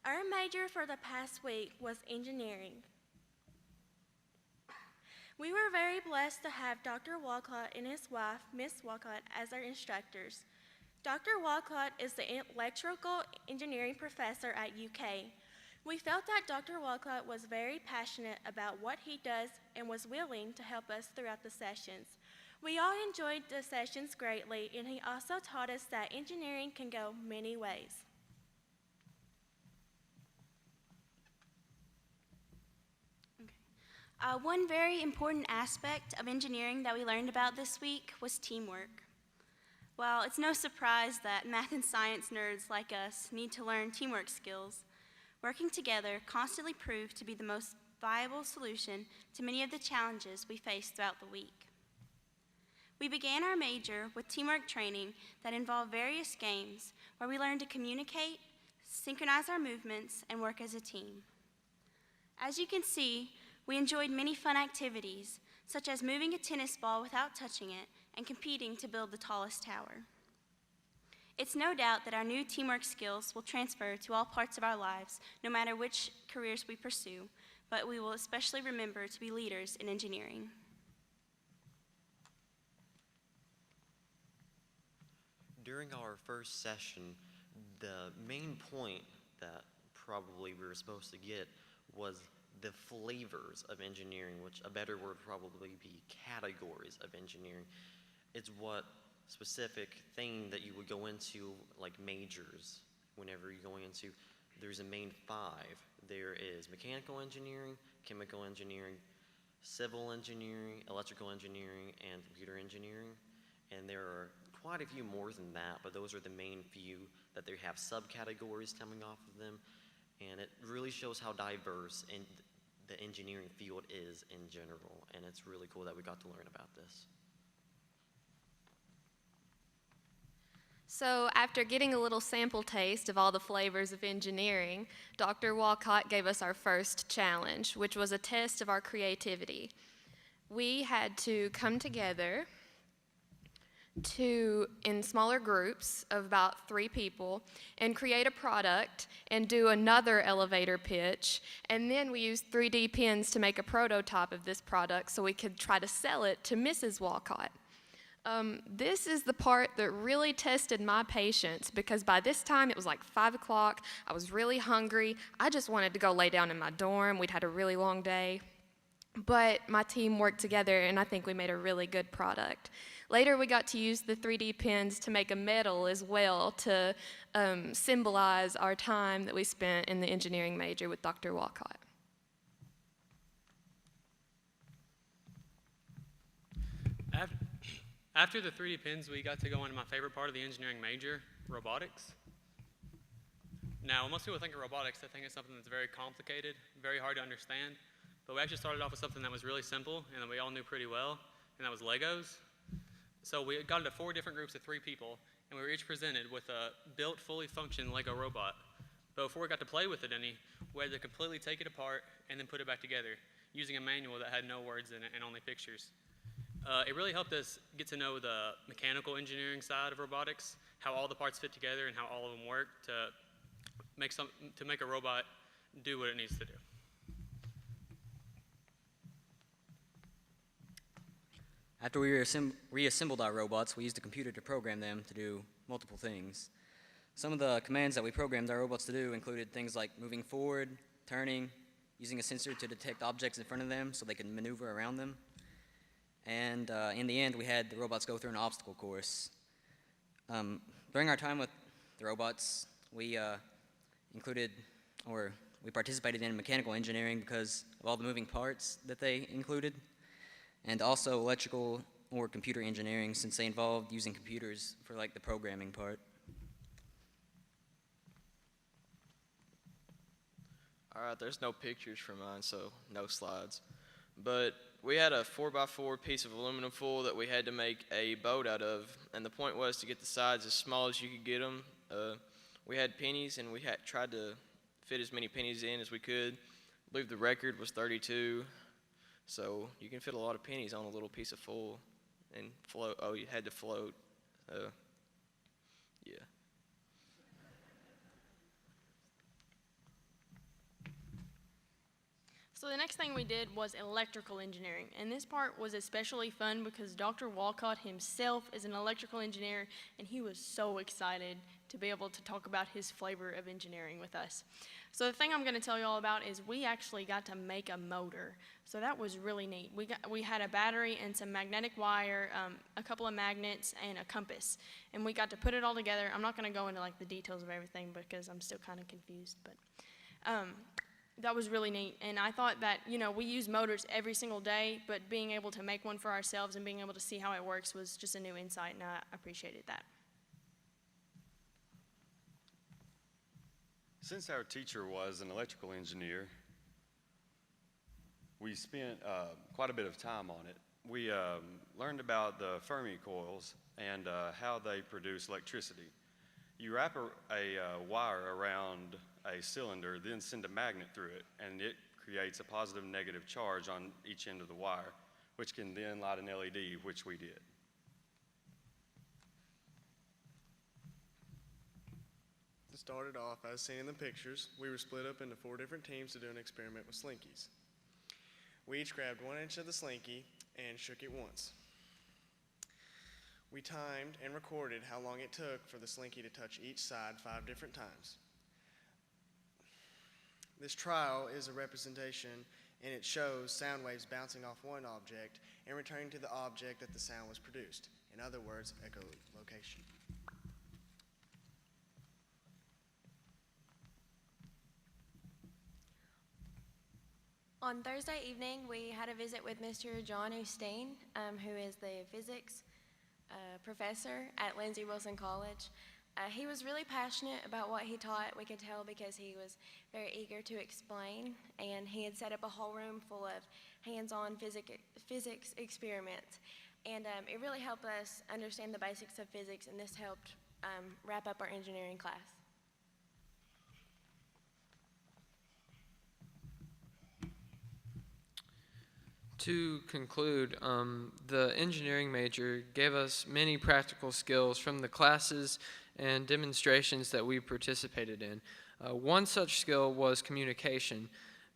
Our major for the past week was engineering. We were very blessed to have Dr. Walcott and his wife, Miss Walcott, as our instructors. Dr. Walcott is the electrical engineering professor at UK. We felt that Dr. Walcott was very passionate about what he does and was willing to help us throughout the sessions. We all enjoyed the sessions greatly, and he also taught us that engineering can go many ways. One very important aspect of engineering that we learned about this week was teamwork. Well, it's no surprise that math and science nerds like us need to learn teamwork skills. Working together constantly proved to be the most viable solution to many of the challenges we faced throughout the week. We began our major with teamwork training that involved various games where we learned to communicate, synchronize our movements, and work as a team. As you can see, we enjoyed many fun activities, such as moving a tennis ball without touching it and competing to build the tallest tower. It's no doubt that our new teamwork skills will transfer to all parts of our lives, no matter which careers we pursue, but we will especially remember to be leaders in engineering. During our first session, the main point that probably we were supposed to get was the flavors of engineering, which a better word would probably be categories of engineering. It's what specific thing that you would go into, like majors, whenever you're going into, there's a main 5. There is mechanical engineering, chemical engineering, civil engineering, electrical engineering, and computer engineering. And there are quite a few more than that, but those are the main few that they have subcategories coming off of them. And it really shows how diverse the engineering field is in general. And it's really cool that we got to learn about this. So after getting a little sample taste of all the flavors of engineering, Dr. Walcott gave us our first challenge, which was a test of our creativity. We had to come together in smaller groups of about 3 people and create a product and do another elevator pitch. And then we used 3D pens to make a prototype of this product so we could try to sell it to Mrs. Walcott. This is the part that really tested my patience, because by this time it was like 5 o'clock. I was really hungry. I just wanted to go lay down in my dorm. We'd had a really long day. But my team worked together, and I think we made a really good product. Later, we got to use the 3D pens to make a medal as well to symbolize our time that we spent in the engineering major with Dr. Walcott. After the 3D pens, we got to go into my favorite part of the engineering major, robotics. Now, when most people think of robotics, they think it's something that's very complicated, very hard to understand. But we actually started off with something that was really simple and that we all knew pretty well, and that was Legos. So we got into 4 different groups of 3 people, and we were each presented with a built, fully functioning Lego robot. But before we got to play with it any, we had to completely take it apart and then put it back together using a manual that had no words in it and only pictures. It really helped us get to know the mechanical engineering side of robotics, how all the parts fit together and how all of them work to make a robot do what it needs to do. After we reassembled our robots, we used a computer to program them to do multiple things. Some of the commands that we programmed our robots to do included things like moving forward, turning, using a sensor to detect objects in front of them so they could maneuver around them. And in the end, we had the robots go through an obstacle course. During our time with the robots, we participated in mechanical engineering because of all the moving parts that they included, and also electrical or computer engineering since they involved using computers for like the programming part. All right, there's no pictures for mine, so no slides. But we had a 4x4 piece of aluminum foil that we had to make a boat out of, and the point was to get the sides as small as you could get them. We had pennies, and we tried to fit as many pennies in as we could. I believe the record was 32, so you can fit a lot of pennies on a little piece of foil and float. Oh, you had to float. Yeah. So the next thing we did was electrical engineering, and this part was especially fun because Dr. Walcott himself is an electrical engineer, and he was so excited to be able to talk about his flavor of engineering with us. So the thing I'm going to tell you all about is we actually got to make a motor. So that was really neat. We had a battery and some magnetic wire, a couple of magnets, and a compass, and we got to put it all together. I'm not going to go into like the details of everything because I'm still kind of confused, but that was really neat. And I thought that, you know, we use motors every single day, but being able to make one for ourselves and being able to see how it works was just a new insight, and I appreciated that. Since our teacher was an electrical engineer, we spent quite a bit of time on it. We learned about the Fermi coils and how they produce electricity. You wrap a wire around a cylinder, then send a magnet through it, and it creates a positive and negative charge on each end of the wire, which can then light an LED, which we did. To start it off, as seen in the pictures, we were split up into 4 different teams to do an experiment with slinkies. We each grabbed 1 inch of the slinky and shook it once. We timed and recorded how long it took for the slinky to touch each side 5 different times. This trial is a representation, and it shows sound waves bouncing off one object and returning to the object that the sound was produced. In other words, echolocation. On Thursday evening, we had a visit with Mr. John Osteen, who is the physics professor at Lindsey Wilson College. He was really passionate about what he taught. We could tell because he was very eager to explain, and he had set up a whole room full of hands-on physics experiments. And it really helped us understand the basics of physics, and this helped wrap up our engineering class. To conclude, the engineering major gave us many practical skills from the classes and demonstrations that we participated in. One such skill was communication.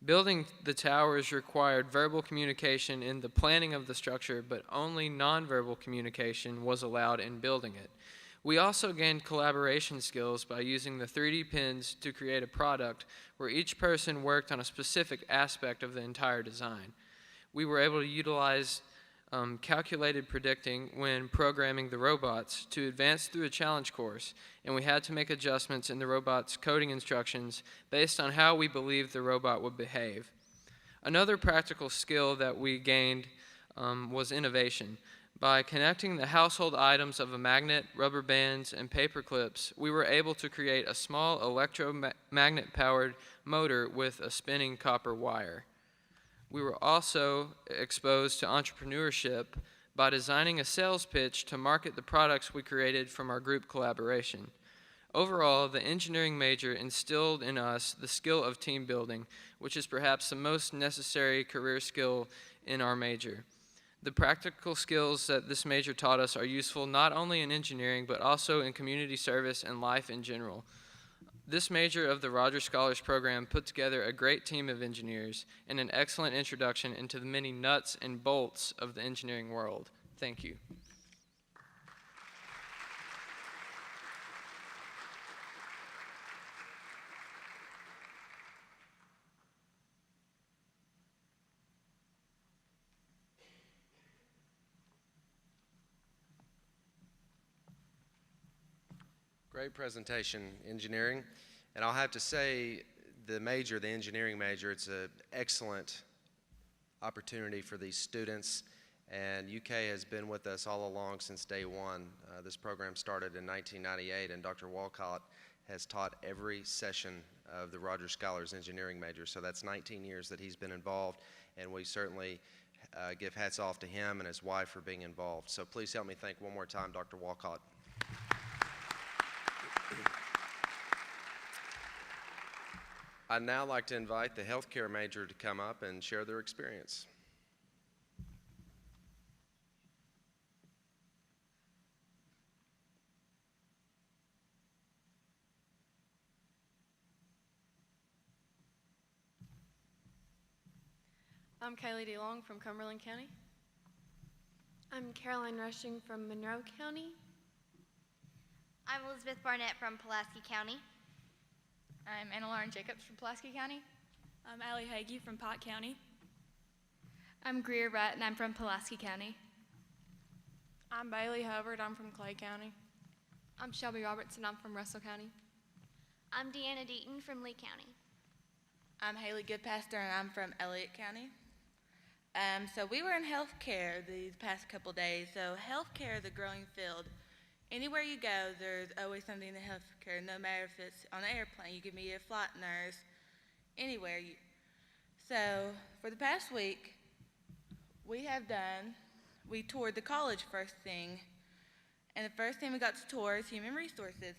Building the towers required verbal communication in the planning of the structure, but only nonverbal communication was allowed in building it. We also gained collaboration skills by using the 3D pins to create a product where each person worked on a specific aspect of the entire design. We were able to utilize calculated predicting when programming the robots to advance through a challenge course, and we had to make adjustments in the robot's coding instructions based on how we believed the robot would behave. Another practical skill that we gained was innovation. By connecting the household items of a magnet, rubber bands, and paper clips, we were able to create a small electromagnet-powered motor with a spinning copper wire. We were also exposed to entrepreneurship by designing a sales pitch to market the products we created from our group collaboration. Overall, the engineering major instilled in us the skill of team building, which is perhaps the most necessary career skill in our major. The practical skills that this major taught us are useful not only in engineering, but also in community service and life in general. This major of the Rogers Scholars Program put together a great team of engineers and an excellent introduction into the many nuts and bolts of the engineering world. Thank you. Great presentation, engineering. And I'll have to say, the major, the engineering major, it's an excellent opportunity for these students. And UK has been with us all along since day one. This program started in 1998, and Dr. Walcott has taught every session of the Rogers Scholars Engineering major. So that's 19 years that he's been involved, and we certainly give hats off to him and his wife for being involved. So please help me thank one more time Dr. Walcott. I'd now like to invite the healthcare major to come up and share their experience. I'm Kaylee DeLong from Cumberland County. I'm Caroline Rushing from Monroe County. I'm Elizabeth Barnett from Pulaski County. I'm Anna Lauren Jacobs from Pulaski County. I'm Allie Hagee from Pike County. I'm Greer Rutt, and I'm from Pulaski County. I'm Bailey Hubbard. I'm from Clay County. I'm Shelby Robertson. I'm from Russell County. I'm Deanna Deaton from Lee County. I'm Haley Goodpaster, and I'm from Elliott County. So we were in healthcare these past couple days. So healthcare is a growing field. Anywhere you go, there's always something in healthcare, no matter if it's on an airplane, you could meet a flight nurse, anywhere. So for the past week, we toured the college first thing. And the first thing we got to tour is human resources.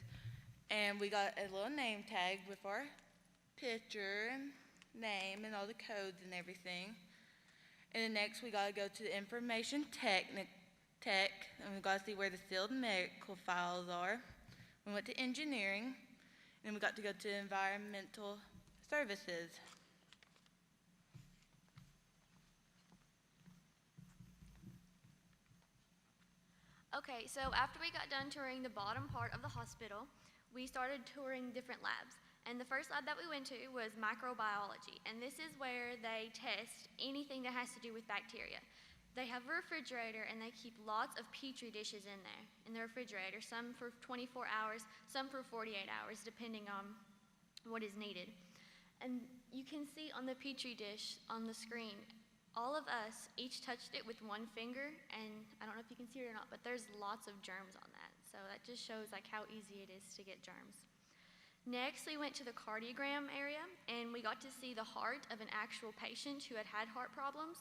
And we got a little name tag with our picture and name and all the codes and everything. And then next we got to go to the information tech, and we got to see where the sealed medical files are. We went to engineering, and we got to go to environmental services. Okay, so after we got done touring the bottom part of the hospital, we started touring different labs. And the first lab that we went to was microbiology, and this is where they test anything that has to do with bacteria. They have a refrigerator, and they keep lots of petri dishes in there, in the refrigerator, some for 24 hours, some for 48 hours, depending on what is needed. And you can see on the petri dish on the screen, all of us each touched it with one finger, and I don't know if you can see it or not, but there's lots of germs on that. So that just shows like how easy it is to get germs. Next, we went to the cardiogram area, and we got to see the heart of an actual patient who had had heart problems.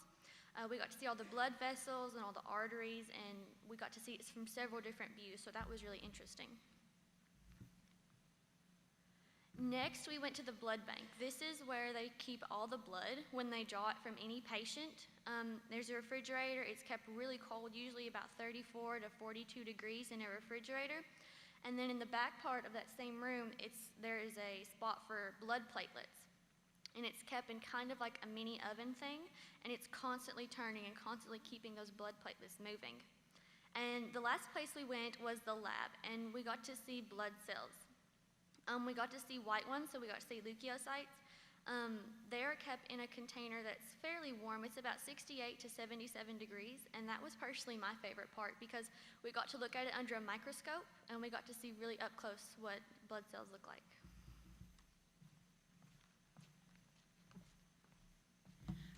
We got to see all the blood vessels and all the arteries, and we got to see it from several different views, so that was really interesting. Next, we went to the blood bank. This is where they keep all the blood when they draw it from any patient. There's a refrigerator. It's kept really cold, usually about 34 to 42 degrees in a refrigerator. And then in the back part of that same room, there is a spot for blood platelets. And it's kept in kind of like a mini oven thing, and it's constantly turning and constantly keeping those blood platelets moving. And the last place we went was the lab, and we got to see blood cells. We got to see white ones, so we got to see leukocytes. They are kept in a container that's fairly warm. It's about 68 to 77 degrees, and that was personally my favorite part because we got to look at it under a microscope, and we got to see really up close what blood cells look like.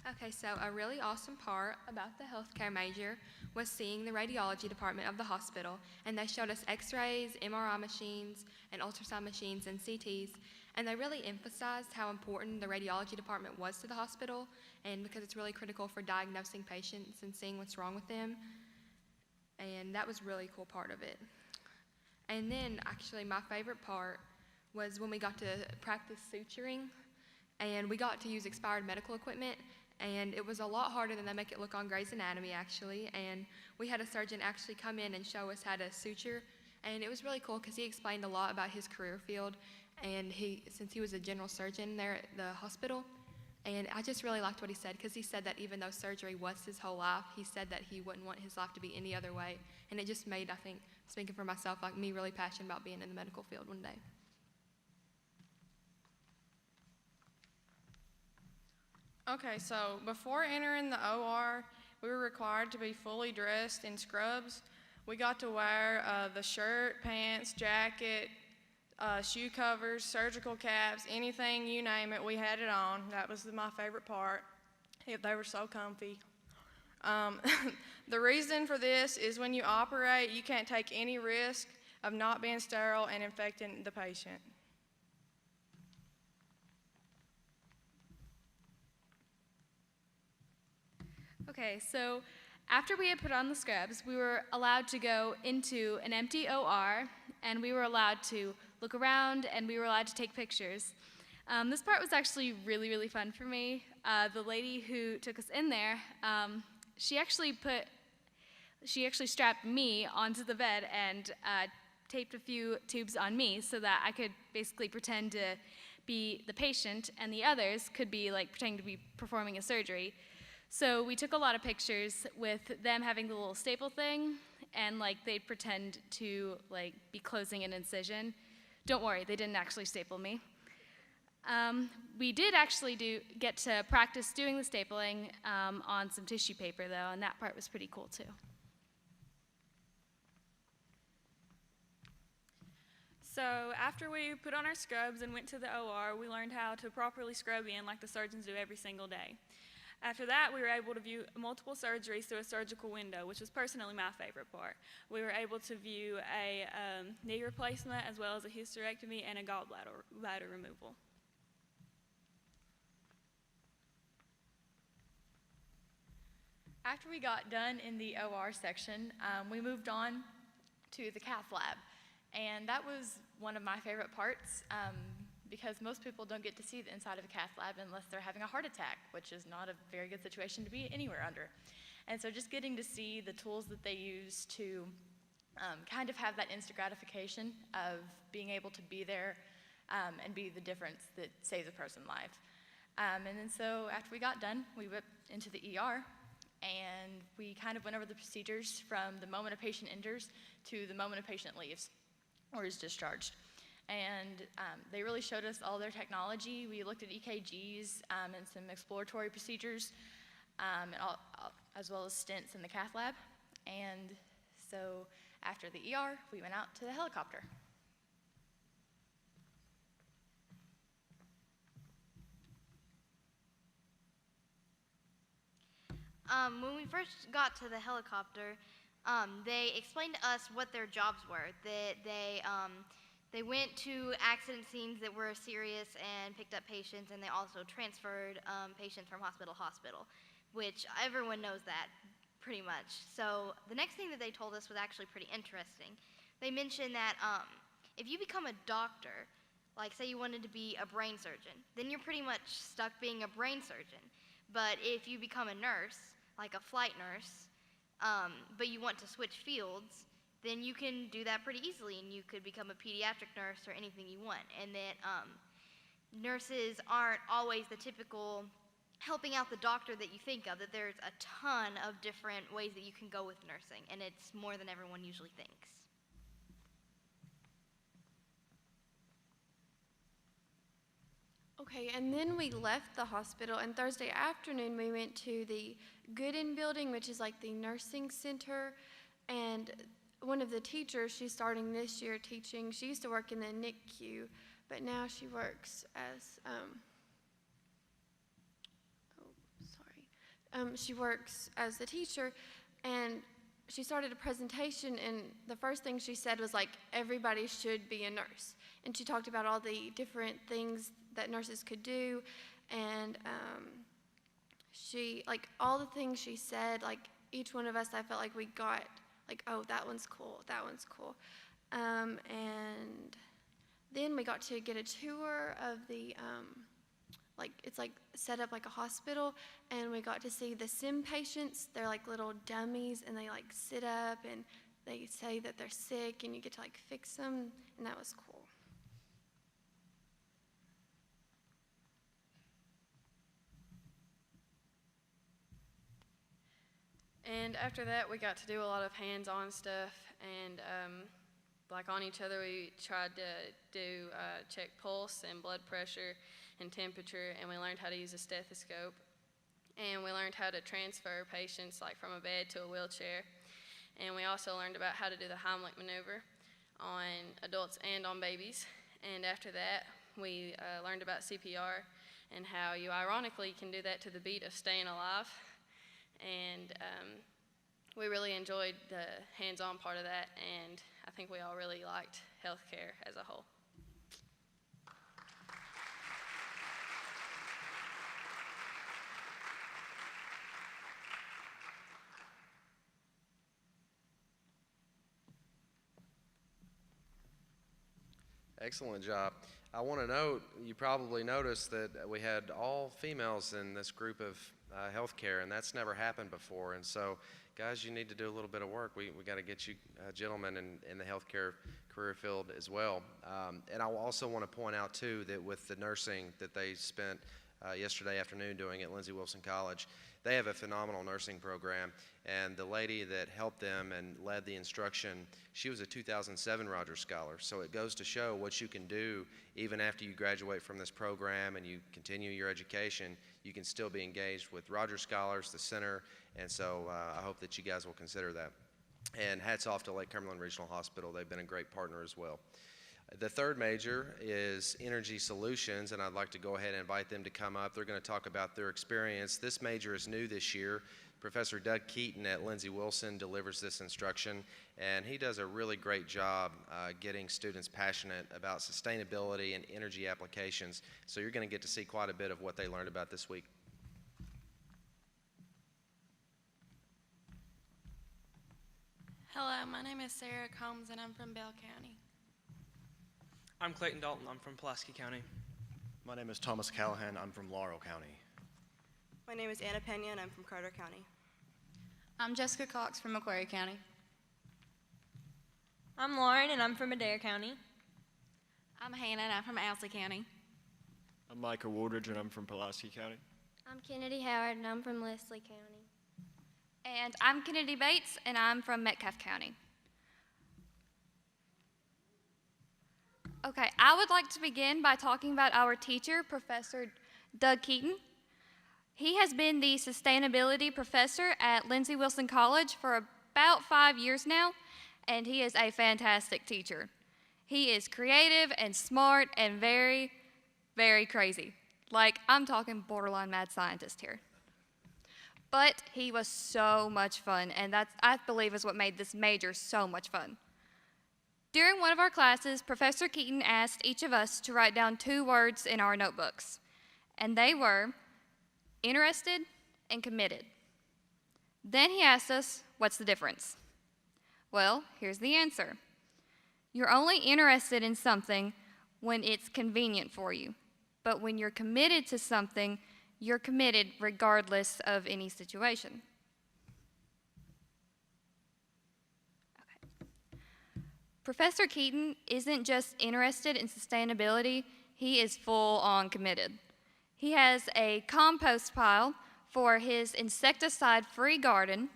Okay, so a really awesome part about the healthcare major was seeing the radiology department of the hospital, and they showed us x-rays, MRI machines, and ultrasound machines, and CTs, and they really emphasized how important the radiology department was to the hospital, and because it's really critical for diagnosing patients and seeing what's wrong with them, and that was a really cool part of it. And then, actually, my favorite part was when we got to practice suturing, and we got to use expired medical equipment, and it was a lot harder than they make it look on Grey's Anatomy, actually, and we had a surgeon actually come in and show us how to suture, and it was really cool because he explained a lot about his career field, and since he was a general surgeon there at the hospital, and I just really liked what he said because he said that even though surgery was his whole life, he said that he wouldn't want his life to be any other way, and it just made, I think, speaking for myself, like me really passionate about being in the medical field one day. Okay, so before entering the OR, we were required to be fully dressed in scrubs. We got to wear the shirt, pants, jacket, shoe covers, surgical caps, anything, you name it, we had it on. That was my favorite part. They were so comfy. The reason for this is when you operate, you can't take any risk of not being sterile and infecting the patient. Okay, so after we had put on the scrubs, we were allowed to go into an empty OR, and we were allowed to look around, and we were allowed to take pictures. This part was actually really, really fun for me. The lady who took us in there, she actually strapped me onto the bed and taped a few tubes on me so that I could basically pretend to be the patient, and the others could be like pretending to be performing a surgery. So we took a lot of pictures with them having the little staple thing, and like they'd pretend to like be closing an incision. Don't worry, they didn't actually staple me. We did actually get to practice doing the stapling on some tissue paper though, and that part was pretty cool too. So after we put on our scrubs and went to the OR, we learned how to properly scrub in like the surgeons do every single day. After that, we were able to view multiple surgeries through a surgical window, which was personally my favorite part. We were able to view a knee replacement as well as a hysterectomy and a gallbladder removal. After we got done in the OR section, we moved on to the Cath Lab. And that was one of my favorite parts because most people don't get to see the inside of a cath lab unless they're having a heart attack, which is not a very good situation to be anywhere under. And so just getting to see the tools that they use to kind of have that instant gratification of being able to be there and be the difference that saves a person's life. And then so after we got done, we went into the ER and we kind of went over the procedures from the moment a patient enters to the moment a patient leaves or is discharged. And they really showed us all their technology. We looked at EKGs and some exploratory procedures, and as well as stents in the cath lab. And so after the ER, we went out to the helicopter. When we first got to the helicopter, they explained to us what their jobs were. That they went to accident scenes that were serious and picked up patients, and they also transferred patients from hospital to hospital, which everyone knows that pretty much. So the next thing that they told us was actually pretty interesting. They mentioned that if you become a doctor, like say you wanted to be a brain surgeon, then you're pretty much stuck being a brain surgeon. But if you become a nurse, like a flight nurse, but you want to switch fields, then you can do that pretty easily, and you could become a pediatric nurse or anything you want. And that nurses aren't always the typical helping out the doctor that you think of, that there's a ton of different ways that you can go with nursing, and it's more than everyone usually thinks. Okay, and then we left the hospital, and Thursday afternoon we went to the Gooden building, which is like the nursing center, and one of the teachers, she's starting this year teaching. She used to work in the NICU, but now she works as, she works as the teacher, and she started a presentation, and the first thing she said was like, everybody should be a nurse. And she talked about all the different things that nurses could do, and she, like, all the things she said, like, each one of us, I felt like we got, like, oh, that one's cool, that one's cool. And then we got to get a tour of the, like, it's like set up like a hospital, and we got to see the sim patients. They're like little dummies, and they like sit up, and they say that they're sick, and you get to like fix them, and that was cool. And after that, we got to do a lot of hands-on stuff, and like on each other, we tried to do check pulse and blood pressure and temperature, and we learned how to use a stethoscope, and we learned how to transfer patients like from a bed to a wheelchair, and we also learned about how to do the Heimlich maneuver on adults and on babies. And after that, we learned about CPR and how you ironically can do that to the beat of Staying Alive. And we really enjoyed the hands-on part of that, and I think we all really liked healthcare as a whole. Excellent job. I want to note, you probably noticed that we had all females in this group of healthcare, and that's never happened before. And so, guys, you need to do a little bit of work. We got to get you gentlemen in the healthcare career field as well. And I also want to point out, too, that with the nursing that they spent yesterday afternoon doing at Lindsey Wilson College. They have a phenomenal nursing program, and the lady that helped them and led the instruction, she was a 2007 Rogers Scholar. So it goes to show what you can do even after you graduate from this program and you continue your education. You can still be engaged with Rogers Scholars, the center, and so I hope that you guys will consider that. And hats off to Lake Cumberland Regional Hospital. They've been a great partner as well. The third major is Energy Solutions, and I'd like to go ahead and invite them to come up. They're going to talk about their experience. This major is new this year. Professor Doug Keaton at Lindsey Wilson delivers this instruction, and he does a really great job getting students passionate about sustainability and energy applications. So you're going to get to see quite a bit of what they learned about this week. Hello, my name is Sarah Combs and I'm from Bell County. I'm Clayton Dalton. I'm from Pulaski County. My name is Thomas Callahan. I'm from Laurel County. My name is Anna Pena and I'm from Carter County. I'm Jessica Cox from Macquarie County. I'm Lauren and I'm from Adair County. I'm Hannah and I'm from Owsley County. I'm Micah Woodridge and I'm from Pulaski County. I'm Kennedy Howard and I'm from Leslie County. And I'm Kennedy Bates and I'm from Metcalfe County. Okay, I would like to begin by talking about our teacher, Professor Doug Keaton. He has been the sustainability professor at Lindsey Wilson College for about 5 years now, and he is a fantastic teacher. He is creative and smart and very, very crazy. Like, I'm talking borderline mad scientist here. But he was so much fun, and that, I believe, is what made this major so much fun. During one of our classes, Professor Keaton asked each of us to write down 2 words in our notebooks, and they were interested and committed. Then he asked us, what's the difference? Well, here's the answer. You're only interested in something when it's convenient for you, but when you're committed to something, you're committed regardless of any situation. Professor Keaton isn't just interested in sustainability, he is full-on committed. He has a compost pile for his insecticide-free garden.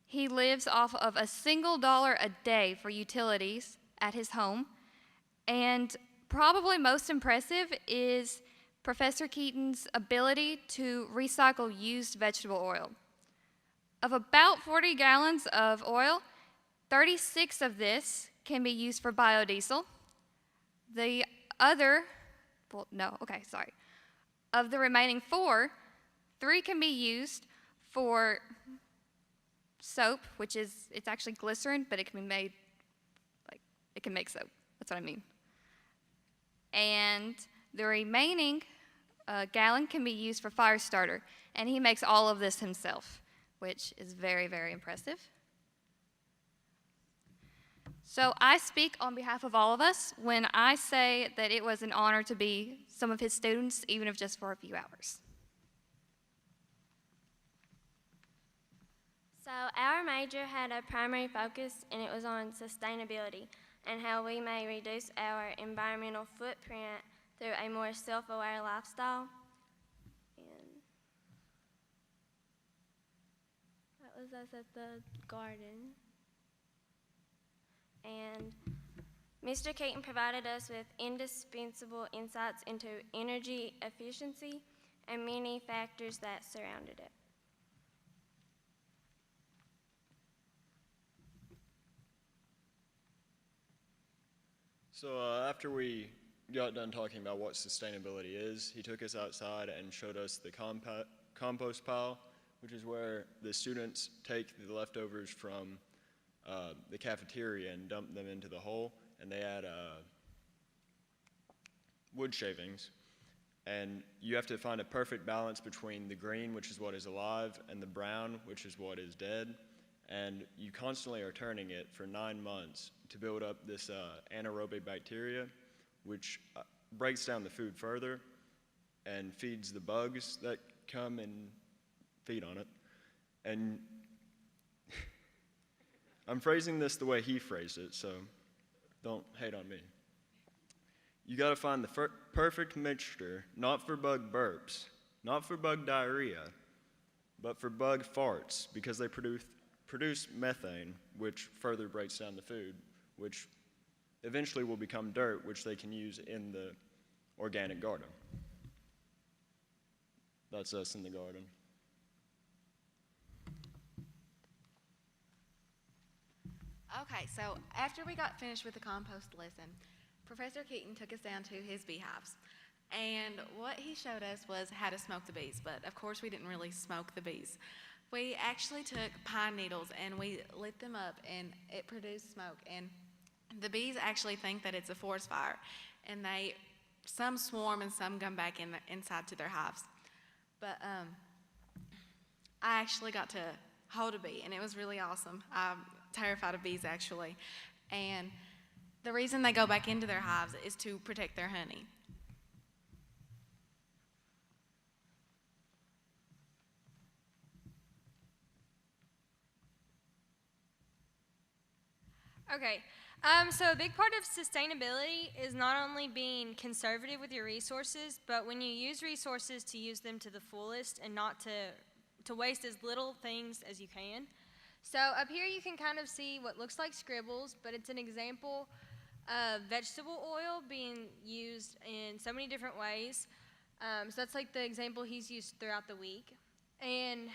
He lives off of a single $1 a day for utilities at his home. And probably most impressive is Professor Keaton's ability to recycle used vegetable oil. Of about 40 gallons of oil, 36 of this can be used for biodiesel. The other, well, no, okay, sorry. Of the remaining 4, 3 can be used for soap, which is, it's actually glycerin, but it can be made, like, it can make soap. That's what I mean. And the remaining gallon can be used for fire starter, and he makes all of this himself, which is very, very impressive. So I speak on behalf of all of us when I say that it was an honor to be some of his students, even if just for a few hours. So our major had a primary focus, and it was on sustainability and how we may reduce our environmental footprint through a more self-aware lifestyle. And that was us at the garden. And Mr. Keaton provided us with indispensable insights into energy efficiency and many factors that surrounded it. So after we got done talking about what sustainability is, he took us outside and showed us the compost pile, which is where the students take the leftovers from the cafeteria and dump them into the hole, and they add wood shavings. And you have to find a perfect balance between the green, which is what is alive, and the brown, which is what is dead. And you constantly are turning it for 9 months to build up this anaerobic bacteria, which breaks down the food further and feeds the bugs that come and feed on it. And I'm phrasing this the way he phrased it, so don't hate on me. You gotta find the perfect mixture, not for bug burps, not for bug diarrhea, but for bug farts, because they produce methane, which further breaks down the food, which eventually will become dirt, which they can use in the organic garden. That's us in the garden. Okay, so after we got finished with the compost lesson, Professor Keaton took us down to his beehives. And what he showed us was how to smoke the bees, but of course we didn't really smoke the bees. We actually took pine needles and we lit them up and it produced smoke. And the bees actually think that it's a forest fire. And some swarm and some come back inside to their hives. But I actually got to hold a bee and it was really awesome. I'm terrified of bees actually. And the reason they go back into their hives is to protect their honey. Okay, so a big part of sustainability is not only being conservative with your resources, but when you use resources, to use them to the fullest and not to waste as little things as you can. So up here you can kind of see what looks like scribbles, but it's an example of vegetable oil being used in so many different ways. So that's like the example he's used throughout the week. And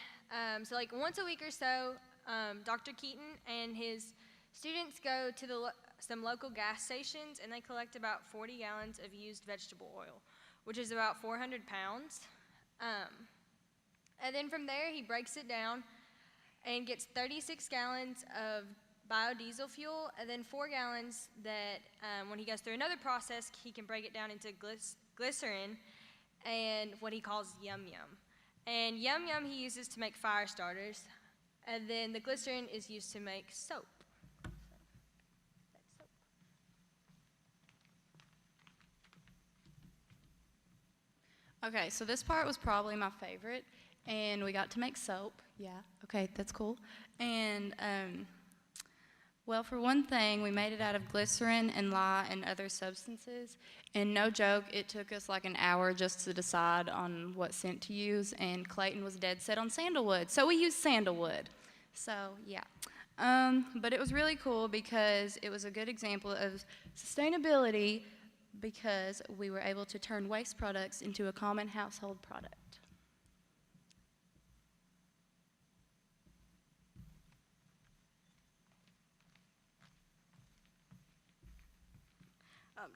so like once a week or so, Dr. Keaton and his students go to some local gas stations and they collect about 40 gallons of used vegetable oil, which is about 400 pounds. And then from there, he breaks it down and gets 36 gallons of biodiesel fuel, and then 4 gallons that when he goes through another process, he can break it down into glycerin and what he calls yum yum. And yum yum he uses to make fire starters, and then the glycerin is used to make soap. Okay, so this part was probably my favorite, and we got to make soap. Yeah, okay, that's cool. And, well, for one thing, we made it out of glycerin and lye and other substances, and no joke, it took us like an hour just to decide on what scent to use, and Clayton was dead set on sandalwood, so we used sandalwood. So, yeah. But it was really cool because it was a good example of sustainability, because we were able to turn waste products into a common household product.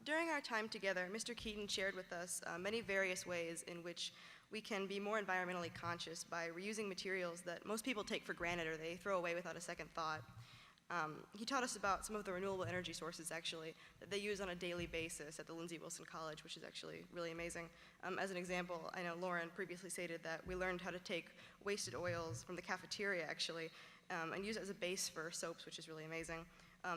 During our time together, Mr. Keaton shared with us many various ways in which we can be more environmentally conscious by reusing materials that most people take for granted or they throw away without a second thought. He taught us about some of the renewable energy sources, actually, that they use on a daily basis at the Lindsey Wilson College, which is actually really amazing. As an example, I know Lauren previously stated that we learned how to take wasted oils from the cafeteria, actually, and use it as a base for soaps, which is really amazing.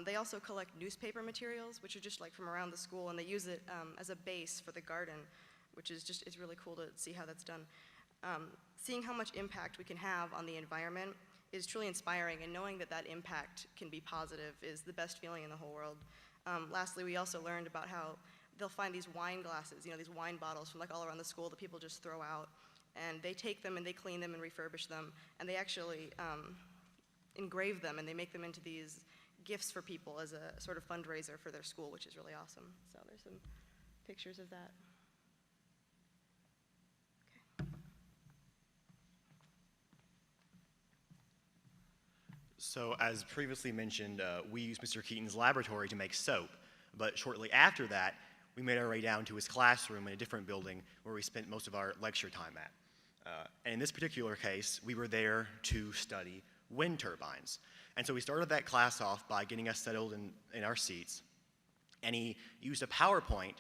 They also collect newspaper materials, which are just like from around the school, and they use it as a base for the garden, which is just, it's really cool to see how that's done. Seeing how much impact we can have on the environment is truly inspiring, and knowing that that impact can be positive is the best feeling in the whole world. Lastly, we also learned about how they'll find these wine glasses, you know, these wine bottles from like all around the school that people just throw out, and they take them and they clean them and refurbish them, and they actually engrave them and they make them into these gifts for people as a sort of fundraiser for their school, which is really awesome. So there's some pictures of that. So as previously mentioned, we used Mr. Keaton's laboratory to make soap, but shortly after that, we made our way down to his classroom in a different building where we spent most of our lecture time at. And in this particular case, we were there to study wind turbines. And so we started that class off by getting us settled in our seats, and he used a PowerPoint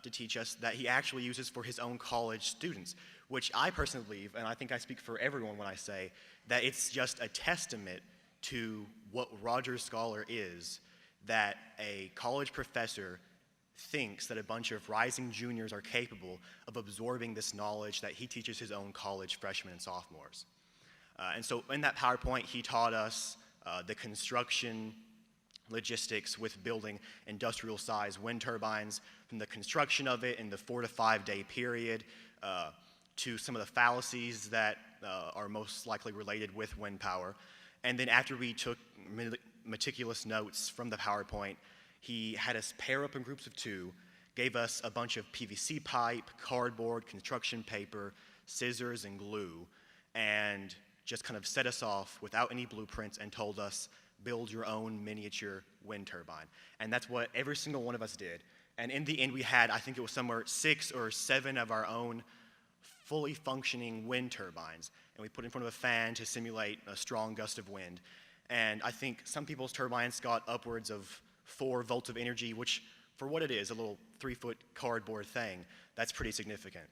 to teach us that he actually uses for his own college students, which I personally believe, and I think I speak for everyone when I say, that it's just a testament to what Rogers Scholar is, that a college professor thinks that a bunch of rising juniors are capable of absorbing this knowledge that he teaches his own college freshmen and sophomores. And so in that PowerPoint, he taught us the construction logistics with building industrial-sized wind turbines, from the construction of it in the 4 to 5 day period, to some of the fallacies that are most likely related with wind power. And then after we took meticulous notes from the PowerPoint, he had us pair up in groups of 2, gave us a bunch of PVC pipe, cardboard, construction paper, scissors, and glue, and just kind of set us off without any blueprints and told us, build your own miniature wind turbine. And that's what every single one of us did. And in the end, we had, I think it was somewhere 6 or 7 of our own fully functioning wind turbines. And we put in front of a fan to simulate a strong gust of wind. And I think some people's turbines got upwards of 4 volts of energy, which for what it is, a little 3-foot cardboard thing, that's pretty significant.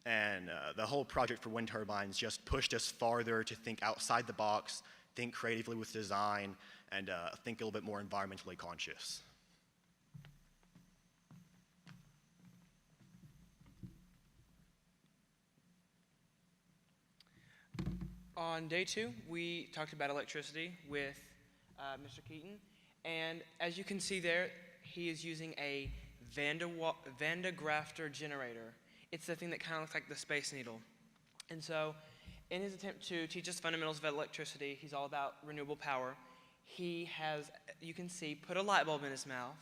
And the whole project for wind turbines just pushed us farther to think outside the box, think creatively with design, and think a little bit more environmentally conscious. On day 2, we talked about electricity with Mr. Keaton, and as you can see there, he is using a Van de Grafter generator. It's the thing that kind of looks like the Space Needle. And so, in his attempt to teach us fundamentals of electricity, he's all about renewable power. He has, you can see, put a light bulb in his mouth,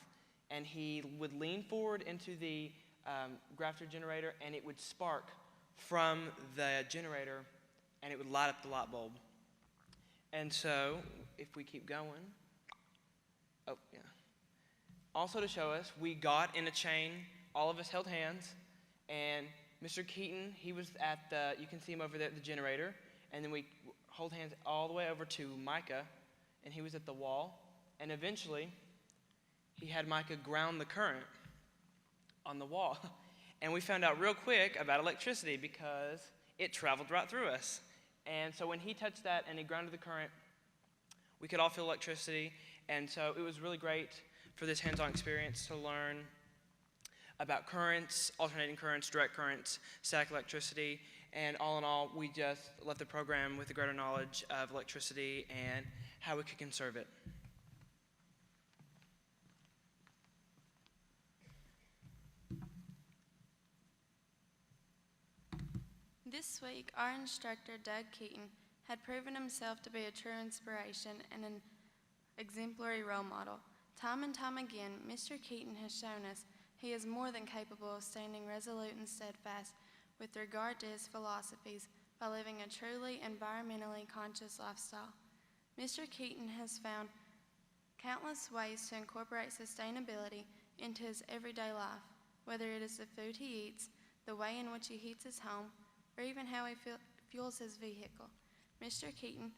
and he would lean forward into the grafter generator, and it would spark from the generator, and it would light up the light bulb. And so, if we keep going, oh, yeah. Also to show us, we got in a chain, all of us held hands, and Mr. Keaton, he was at the, you can see him over there at the generator, and then we hold hands all the way over to Micah, and he was at the wall, and eventually, he had Micah ground the current on the wall. And we found out real quick about electricity because it traveled right through us. And so when he touched that and he grounded the current, we could all feel electricity, and so it was really great for this hands-on experience to learn about currents, alternating currents, direct currents, static electricity, and all in all, we just left the program with a greater knowledge of electricity and how we could conserve it. This week, our instructor, Doug Keaton, had proven himself to be a true inspiration and an exemplary role model. Time and time again, Mr. Keaton has shown us he is more than capable of standing resolute and steadfast with regard to his philosophies by living a truly environmentally conscious lifestyle. Mr. Keaton has found countless ways to incorporate sustainability into his everyday life, whether it is the food he eats, the way in which he heats his home, or even how he fuels his vehicle. Mr. Keaton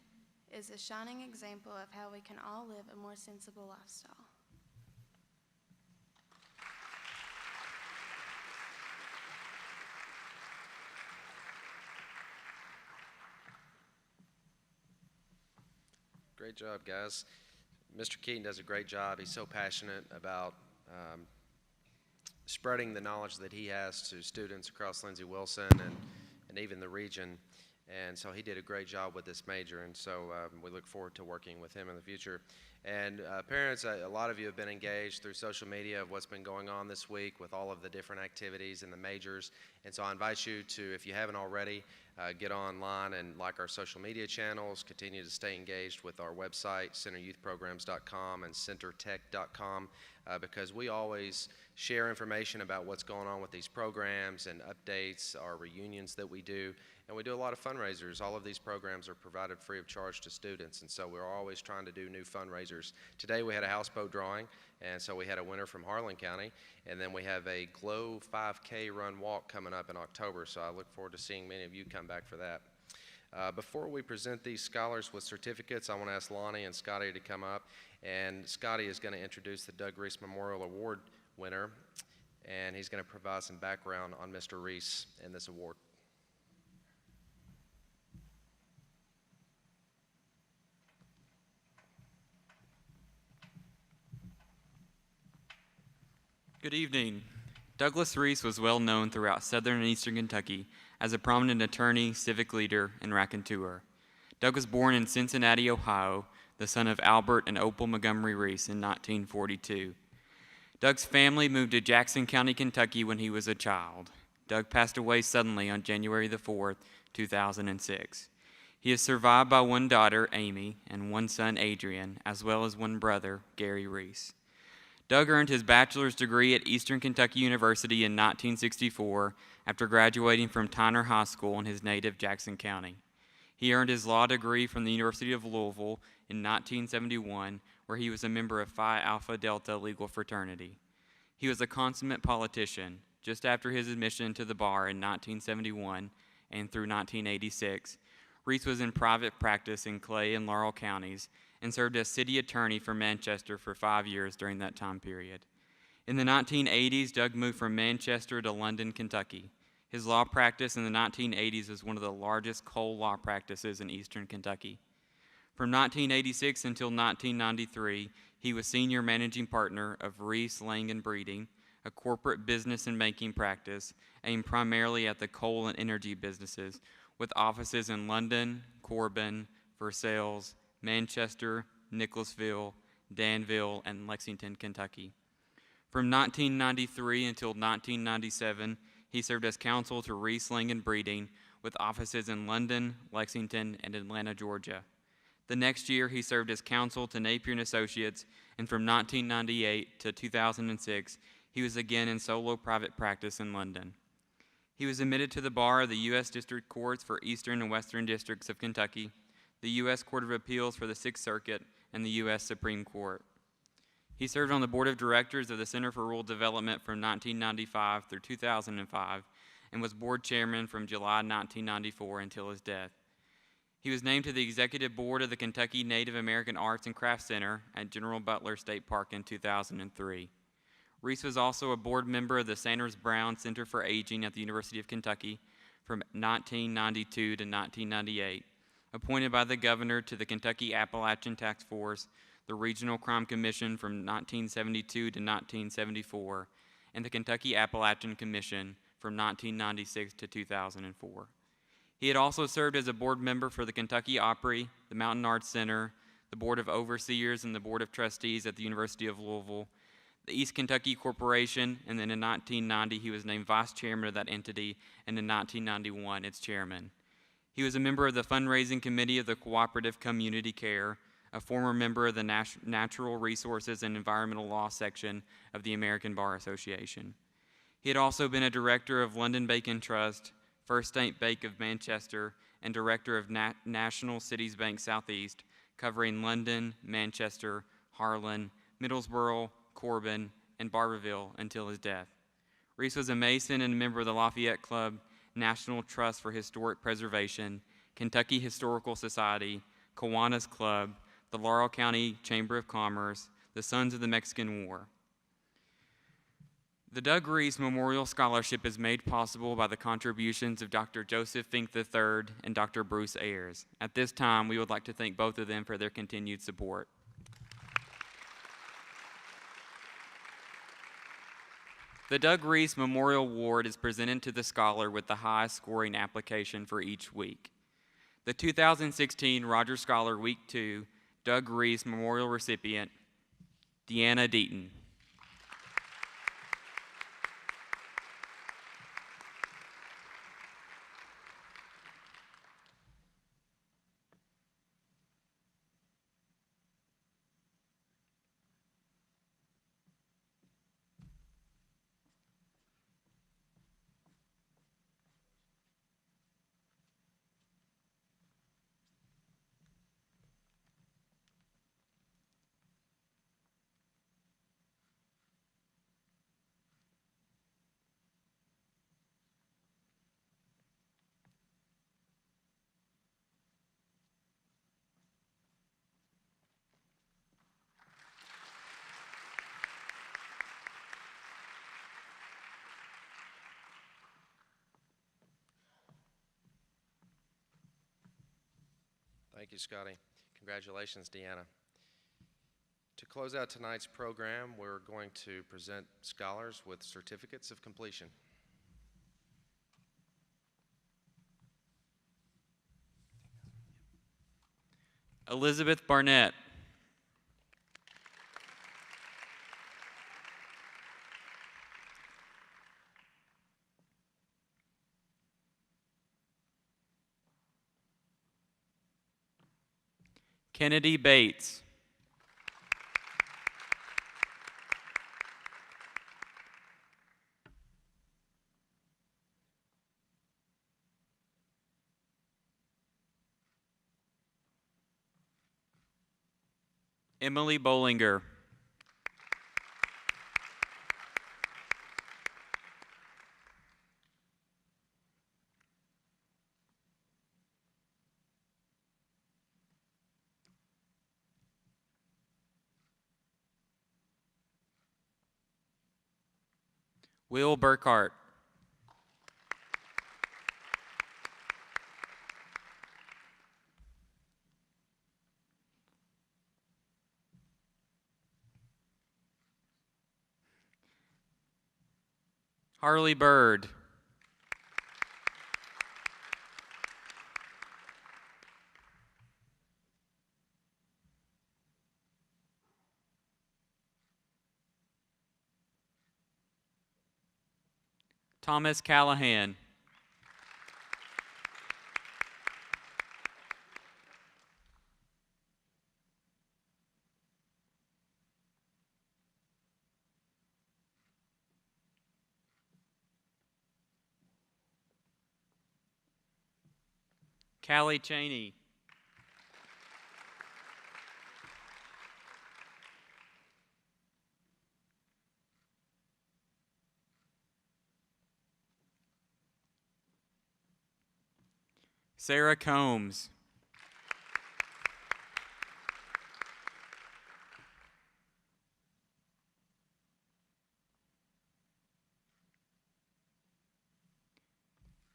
is a shining example of how we can all live a more sensible lifestyle. Great job, guys. Mr. Keaton does a great job. He's so passionate about spreading the knowledge that he has to students across Lindsey Wilson and even the region. And so he did a great job with this major, and so we look forward to working with him in the future. And parents, a lot of you have been engaged through social media of what's been going on this week with all of the different activities and the majors. And so I invite you to, if you haven't already, get online and like our social media channels, continue to stay engaged with our website, centeryouthprograms.com and centertech.com, because we always share information about what's going on with these programs and updates, our reunions that we do. And we do a lot of fundraisers. All of these programs are provided free of charge to students, and so we're always trying to do new fundraisers. Today we had a houseboat drawing, and so we had a winner from Harlan County, and then we have a Glow 5K run walk coming up in October, so I look forward to seeing many of you come back for that. Before we present these scholars with certificates, I want to ask Lonnie and Scotty to come up, and Scotty is going to introduce the Doug Reese Memorial Award winner, and he's going to provide some background on Mr. Reese and this award. Good evening. Douglas Reese was well known throughout southern and eastern Kentucky as a prominent attorney, civic leader, and raconteur. Doug was born in Cincinnati, Ohio, the son of Albert and Opal Montgomery Reese in 1942. Doug's family moved to Jackson County, Kentucky when he was a child. Doug passed away suddenly on January the 4th, 2006. He is survived by one daughter, Amy, and one son, Adrian, as well as one brother, Gary Reese. Doug earned his bachelor's degree at Eastern Kentucky University in 1964 after graduating from Tyner High School in his native Jackson County. He earned his law degree from the University of Louisville in 1971, where he was a member of Phi Alpha Delta legal fraternity. He was a consummate politician. Just after his admission to the bar in 1971 and through 1986, Reese was in private practice in Clay and Laurel counties and served as city attorney for Manchester for 5 years during that time period. In the 1980s, Doug moved from Manchester to London, Kentucky. His law practice in the 1980s was one of the largest coal law practices in eastern Kentucky. From 1986 until 1993, he was senior managing partner of Reese, Lang & Breeding, a corporate business and banking practice aimed primarily at the coal and energy businesses, with offices in London, Corbin, Versailles, Manchester, Nicholasville, Danville, and Lexington, Kentucky. From 1993 until 1997, he served as counsel to Reese, Lang & Breeding, with offices in London, Lexington, and Atlanta, Georgia. The next year, he served as counsel to Napier & Associates, and from 1998 to 2006, he was again in solo private practice in London. He was admitted to the bar of the U.S. District Courts for Eastern and Western Districts of Kentucky, the U.S. Court of Appeals for the Sixth Circuit, and the U.S. Supreme Court. He served on the board of directors of the Center for Rural Development from 1995 through 2005 and was board chairman from July 1994 until his death. He was named to the executive board of the Kentucky Native American Arts and Crafts Center at General Butler State Park in 2003. Reese was also a board member of the Sanders Brown Center for Aging at the University of Kentucky from 1992 to 1998, appointed by the governor to the Kentucky Appalachian Task Force, the Regional Crime Commission from 1972 to 1974, and the Kentucky Appalachian Commission from 1996 to 2004. He had also served as a board member for the Kentucky Opry, the Mountain Arts Center, the Board of Overseers, and the Board of Trustees at the University of Louisville, the East Kentucky Corporation, and then in 1990 he was named vice chairman of that entity, and in 1991 its chairman. He was a member of the fundraising committee of the Cooperative Community Care, a former member of the Natural Resources and Environmental Law section of the American Bar Association. He had also been a director of London Bacon Trust, First State Bank of Manchester, and director of National Cities Bank Southeast, covering London, Manchester, Harlan, Middlesboro, Corbin, and Barberville until his death. Reese was a Mason and a member of the Lafayette Club, National Trust for Historic Preservation, Kentucky Historical Society, Kiwanis Club, the Laurel County Chamber of Commerce, the Sons of the Mexican War. The Doug Reese Memorial Scholarship is made possible by the contributions of Dr. Joseph Fink III and Dr. Bruce Ayers. At this time, we would like to thank both of them for their continued support. The Doug Reese Memorial Award is presented to the scholar with the highest scoring application for each week. The 2016 Rogers Scholar Week 2 Doug Reese Memorial recipient, Deanna Deaton. Thank you, Scotty. Congratulations, Deanna. To close out tonight's program, we're going to present scholars with certificates of completion. Elizabeth Barnett. Kennedy Bates. Emily Bollinger. Will Burkhart. Harley Bird. Thomas Callahan. Callie Cheney. Sarah Combs.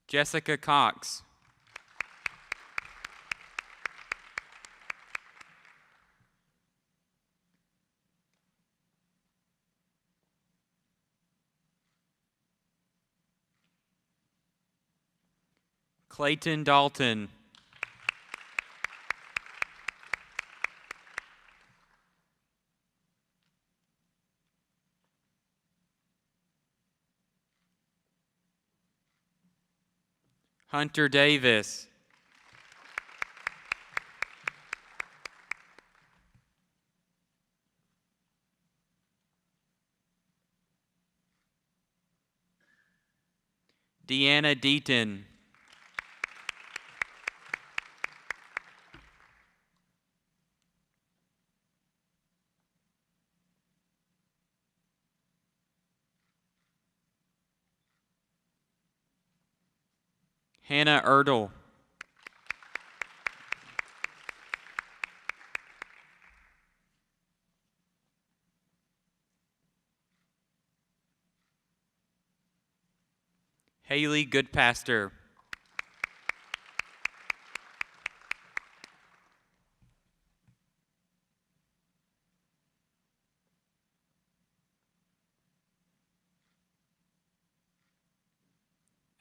Jessica Cox. Clayton Dalton. Hunter Davis. Deanna Deaton. Hannah Erdl. Haley Goodpaster.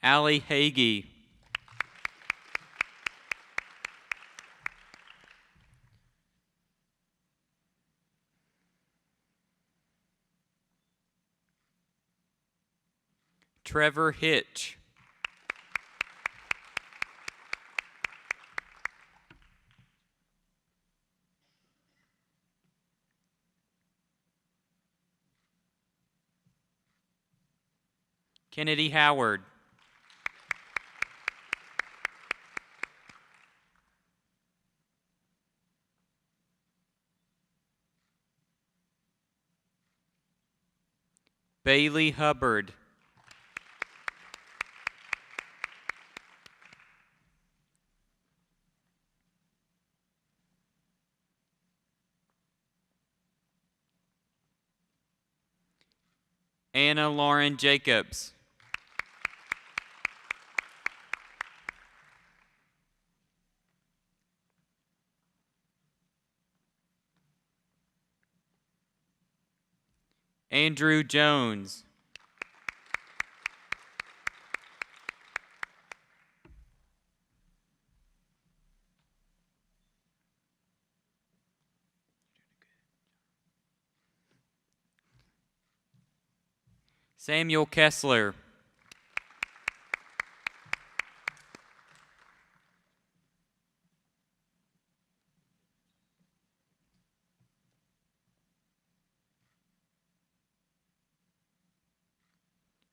Allie Hagee. Trevor Hitch. Kennedy Howard. Bailey Hubbard. Anna Lauren Jacobs. Andrew Jones. Samuel Kessler.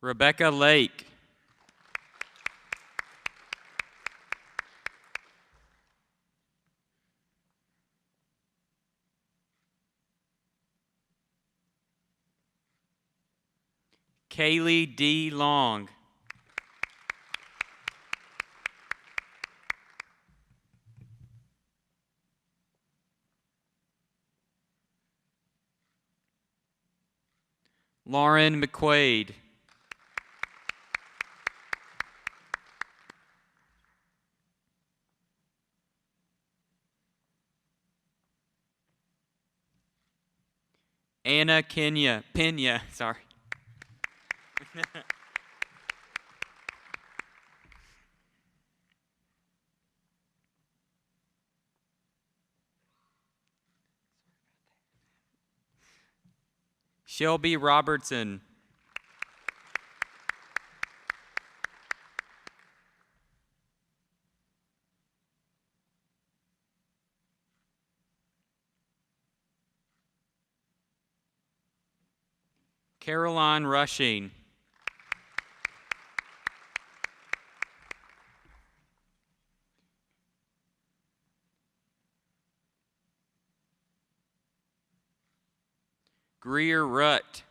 Rebecca Lake. Kaylee D. Long. Lauren McQuaid. Anna Pena, sorry. Shelby Robertson. Caroline Rushing. Greer Rutt.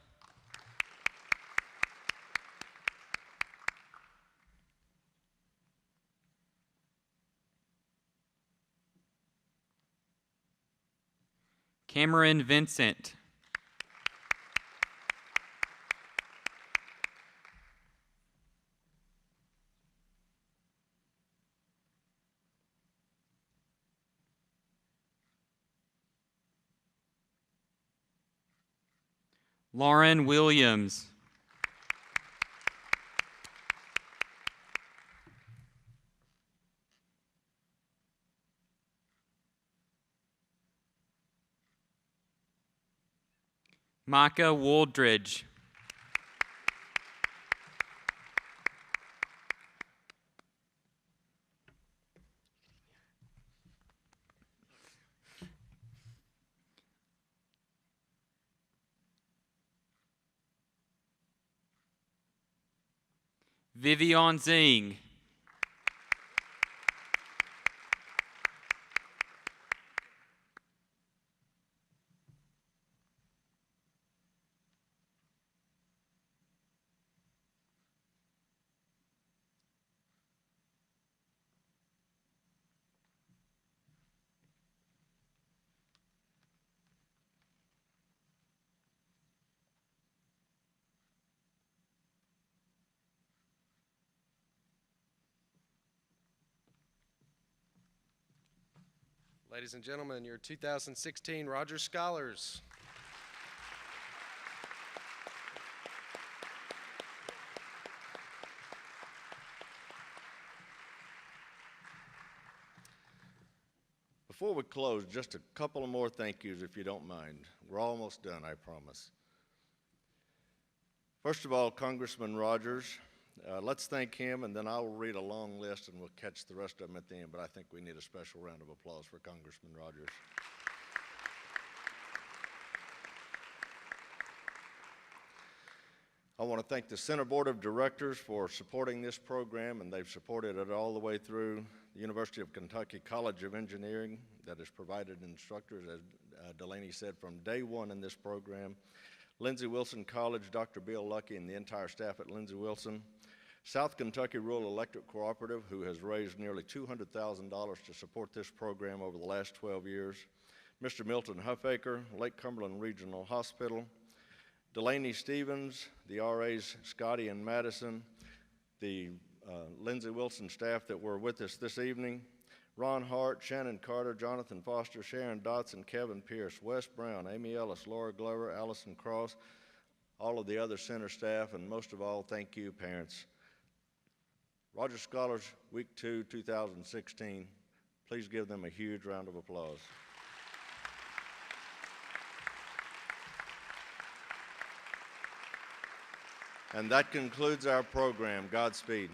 Cameron Vincent. Lauren Williams. Micah Wooldridge. Vivian Zing. Ladies and gentlemen, your 2016 Rogers Scholars. Before we close, just a couple of more thank yous if you don't mind. We're almost done, I promise. First of all, Congressman Rogers, let's thank him, and then I will read a long list and we'll catch the rest of them at the end, but I think we need a special round of applause for Congressman Rogers. I want to thank the Center Board of Directors for supporting this program, and they've supported it all the way through. The University of Kentucky College of Engineering that has provided instructors, as Delaney said, from day one in this program. Lindsey Wilson College, Dr. Bill Lucky, and the entire staff at Lindsey Wilson. South Kentucky Rural Electric Cooperative, who has raised nearly $200,000 to support this program over the last 12 years. Mr. Milton Huffaker, Lake Cumberland Regional Hospital. Delaney Stevens, the RAs Scotty and Madison, the Lindsey Wilson staff that were with us this evening, Ron Hart, Shannon Carter, Jonathan Foster, Sharon Dotson, Kevin Pierce, Wes Brown, Amy Ellis, Laura Glover, Allison Cross, all of the other center staff, and most of all, thank you, parents. Rogers Scholars Week 2, 2016, please give them a huge round of applause. And that concludes our program. Godspeed.